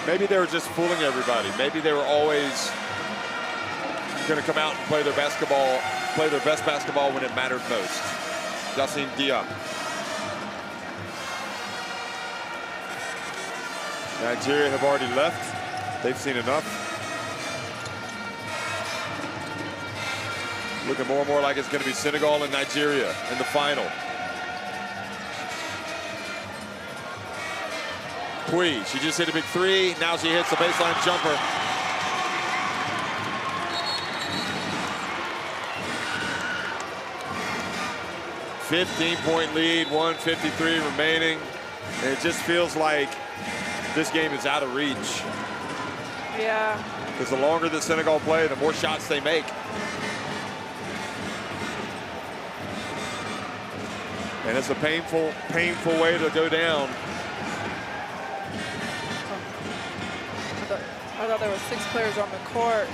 maybe they were just fooling everybody. Maybe they were always going to come out and play their basketball, play their best basketball when it mattered most. Yassine Dia. Nigeria have already left. They've seen enough. Looking more and more like it's going to be Senegal and Nigeria in the final. Pui, she just hit a big 3. Now she hits the baseline jumper. 15-point lead, 1:53 remaining. And it just feels like this game is out of reach. Yeah. Because the longer that Senegal play, the more shots they make. And it's a painful, painful way to go down. I thought there were 6 players on the court.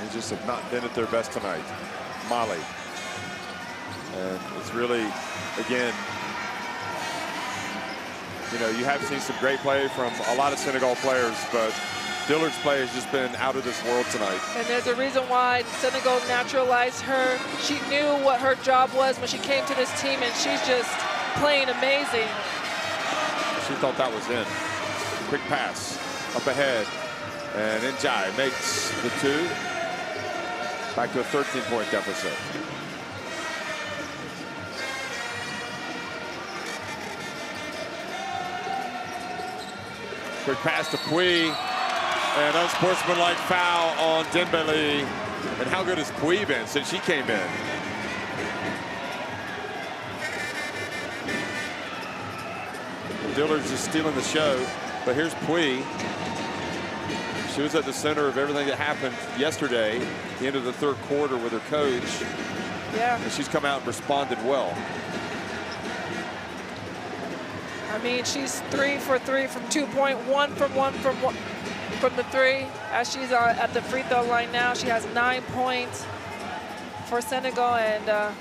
They just have not been at their best tonight. Mali. And it's really, again, you know, you have seen some great play from a lot of Senegal players, but Dillard's play has just been out of this world tonight. And there's a reason why Senegal naturalized her. She knew what her job was when she came to this team, and she's just playing amazing. She thought that was in. Quick pass up ahead, and Njai makes the 2. Back to a 13-point deficit. Quick pass to Pui. An unsportsmanlike foul on Dembele. And how good has Pui been since she came in? Dillard's just stealing the show. But here's Pui. She was at the center of everything that happened yesterday, at the end of the 3rd quarter with her coach. Yeah. And she's come out and responded well. I mean, she's 3 for 3 from 2-point, 1 from the 3. As she's at the free throw line now, she has 9 points for Senegal, and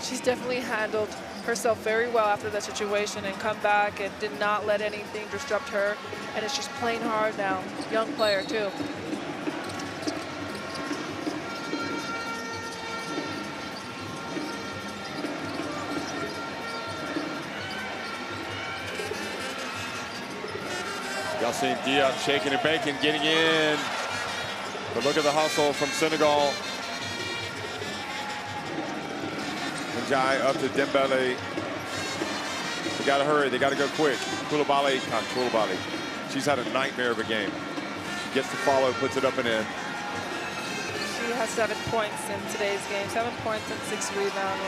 she's definitely handled herself very well after that situation and come back and did not let anything disrupt her. And it's just playing hard now. Young player, too. Y'all seen Diop shaking and baking, getting in. But look at the hustle from Senegal. Njai up to Dembele. They got to hurry. They got to go quick. Koulibaly. She's had a nightmare of a game. Gets the follow, puts it up and in. She has 7 points in today's game. 7 points and 6 rebounds.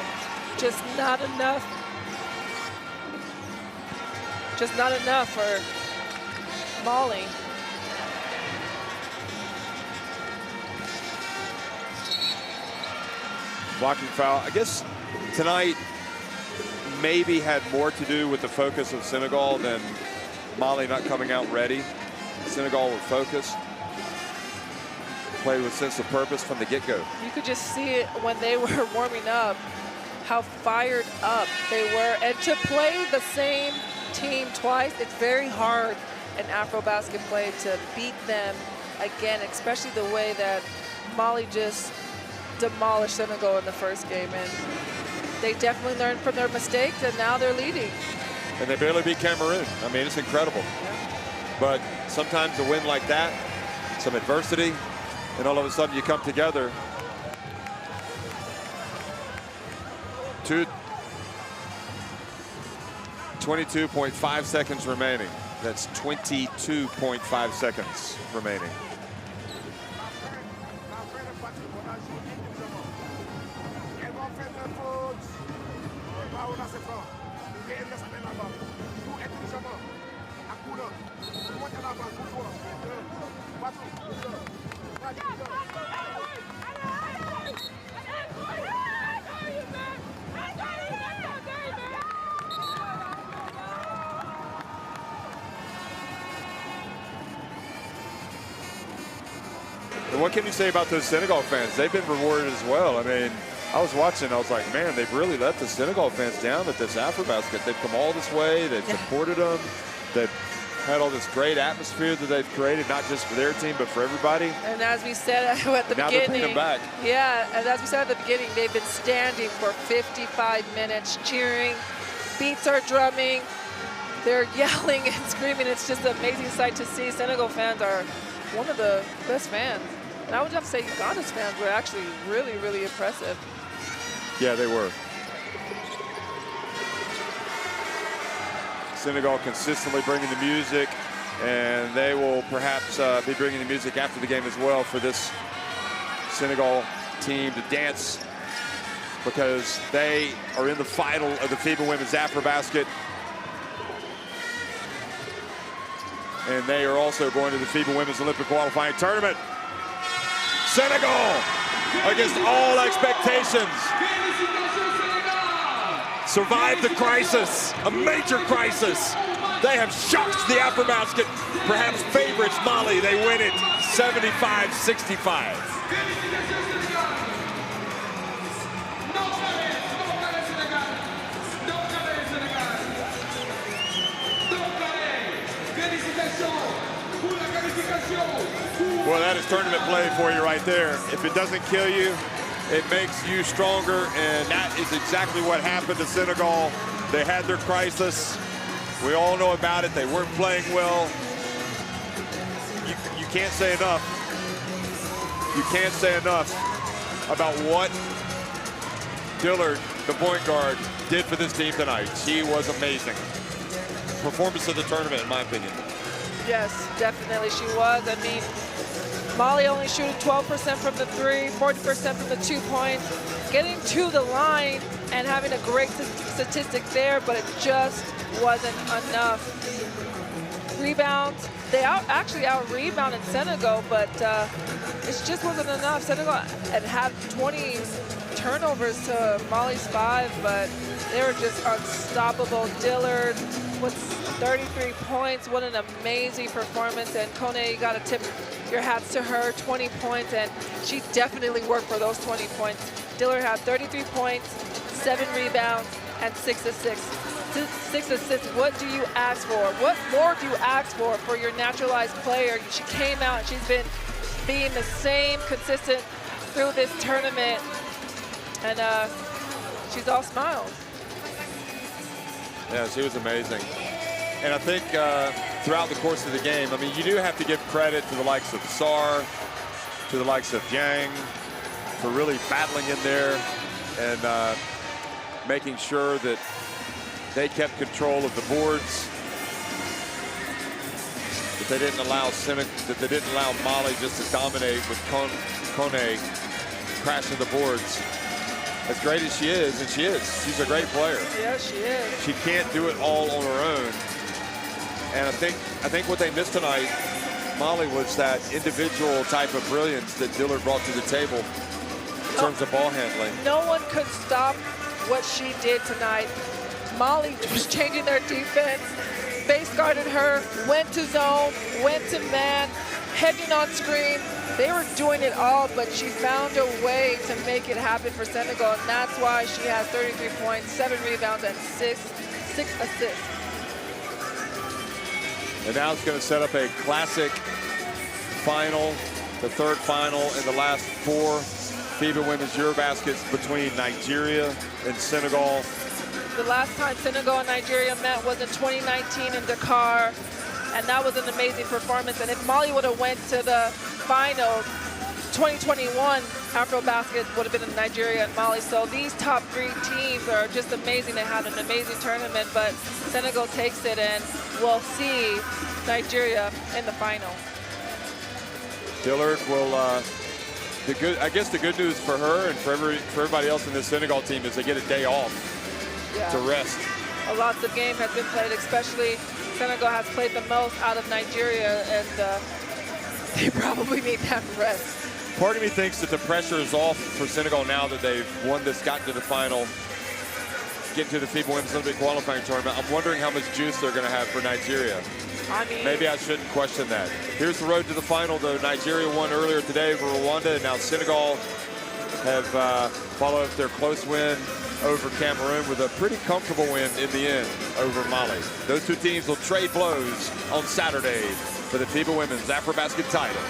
Just not enough. Just not enough for Mali. Blocking foul. I guess tonight maybe had more to do with the focus of Senegal than Mali not coming out ready. Senegal were focused. Played with sense of purpose from the get-go. You could just see it when they were warming up, how fired up they were. And to play the same team twice, it's very hard in AfroBasket play to beat them again, especially the way that Mali just demolished Senegal in the first game. And they definitely learned from their mistakes, and now they're leading. And they barely beat Cameroon. I mean, it's incredible. Yeah. But sometimes a win like that, some adversity, and all of a sudden you come together. 22.5 seconds remaining. That's 22.5 seconds remaining. And what can you say about those Senegal fans? They've been rewarded as well. I mean, I was watching, I was like, man, they've really let the Senegal fans down at this AfroBasket. They've come all this way, they've supported them, they've had all this great atmosphere that they've created, not just for their team, but for everybody. And as we said at the beginning, they're bringing them back. Yeah, and as we said at the beginning, they've been standing for 55 minutes, cheering, beats are drumming, they're yelling and screaming. It's just an amazing sight to see. Senegal fans are one of the best fans. And I would have to say Uganda's fans were actually really, really impressive. Yeah, they were. Senegal consistently bringing the music, and they will perhaps be bringing the music after the game as well for this Senegal team to dance, because they are in the final of the FIBA Women's AfroBasket. And they are also going to the FIBA Women's Olympic qualifying tournament. Senegal, against all expectations, survived the crisis, a major crisis. They have shocked the AfroBasket, perhaps favorites Mali. They win it 75-65. Well, that is tournament play for you right there. If it doesn't kill you, it makes you stronger, and that is exactly what happened to Senegal. They had their crisis. We all know about it. They weren't playing well. You can't say enough. You can't say enough about what Dillard, the point guard, did for this team tonight. She was amazing. Performance of the tournament, in my opinion. Yes, definitely she was. I mean, Mali only shooting 12% from the 3, 40% from the 2 points, getting to the line and having a great statistic there, but it just wasn't enough. Rebounds, they actually out-rebounded Senegal, but it just wasn't enough. Senegal had 20 turnovers to Mali's 5, but they were just unstoppable. Dillard with 33 points, what an amazing performance. And Kone, you gotta tip your hats to her, 20 points, and she definitely worked for those 20 points. Dillard had 33 points, 7 rebounds, and 6 assists. 6 assists, what do you ask for? What more do you ask for your naturalized player? She came out, she's been being the same consistent through this tournament, and she's all smiles. Yeah, she was amazing. And I think throughout the course of the game, I mean, you do have to give credit to the likes of Sarr, to the likes of Yang, for really battling in there and making sure that they kept control of the boards, that they didn't allow Mali just to dominate with Kone crashing the boards. As great as she is, and she's a great player. Yes, she is. She can't do it all on her own. And I think what they missed tonight, Mali, was that individual type of brilliance that Dillard brought to the table in terms of ball handling. No one could stop what she did tonight. Mali was changing their defense, base guarded her, went to zone, went to man, hedging on screen. They were doing it all, but she found a way to make it happen for Senegal, and that's why she has 33 points, 7 rebounds, and 6 assists. And now it's going to set up a classic final, the third final in the last 4 FIBA Women's Eurobaskets between Nigeria and Senegal. The last time Senegal and Nigeria met was in 2019 in Dakar, and that was an amazing performance. And if Mali would have went to the final, 2021 AfroBasket would have been in Nigeria and Mali. So these top 3 teams are just amazing. They had an amazing tournament, but Senegal takes it, and we'll see Nigeria in the final. Dillard will, I guess the good news for her and for everybody else in this Senegal team is they get a day off to rest. Lots of game has been played, especially Senegal has played the most out of Nigeria, and they probably need that rest. Part of me thinks that the pressure is off for Senegal now that they've won this, gotten to the final, get to the FIBA Women's Olympic qualifying tournament. I'm wondering how much juice they're going to have for Nigeria. I mean, maybe I shouldn't question that. Here's the road to the final, though. Nigeria won earlier today over Rwanda, and now Senegal have followed up their close win over Cameroon with a pretty comfortable win in the end over Mali. Those 2 teams will trade blows on Saturday for the FIBA Women's AfroBasket title.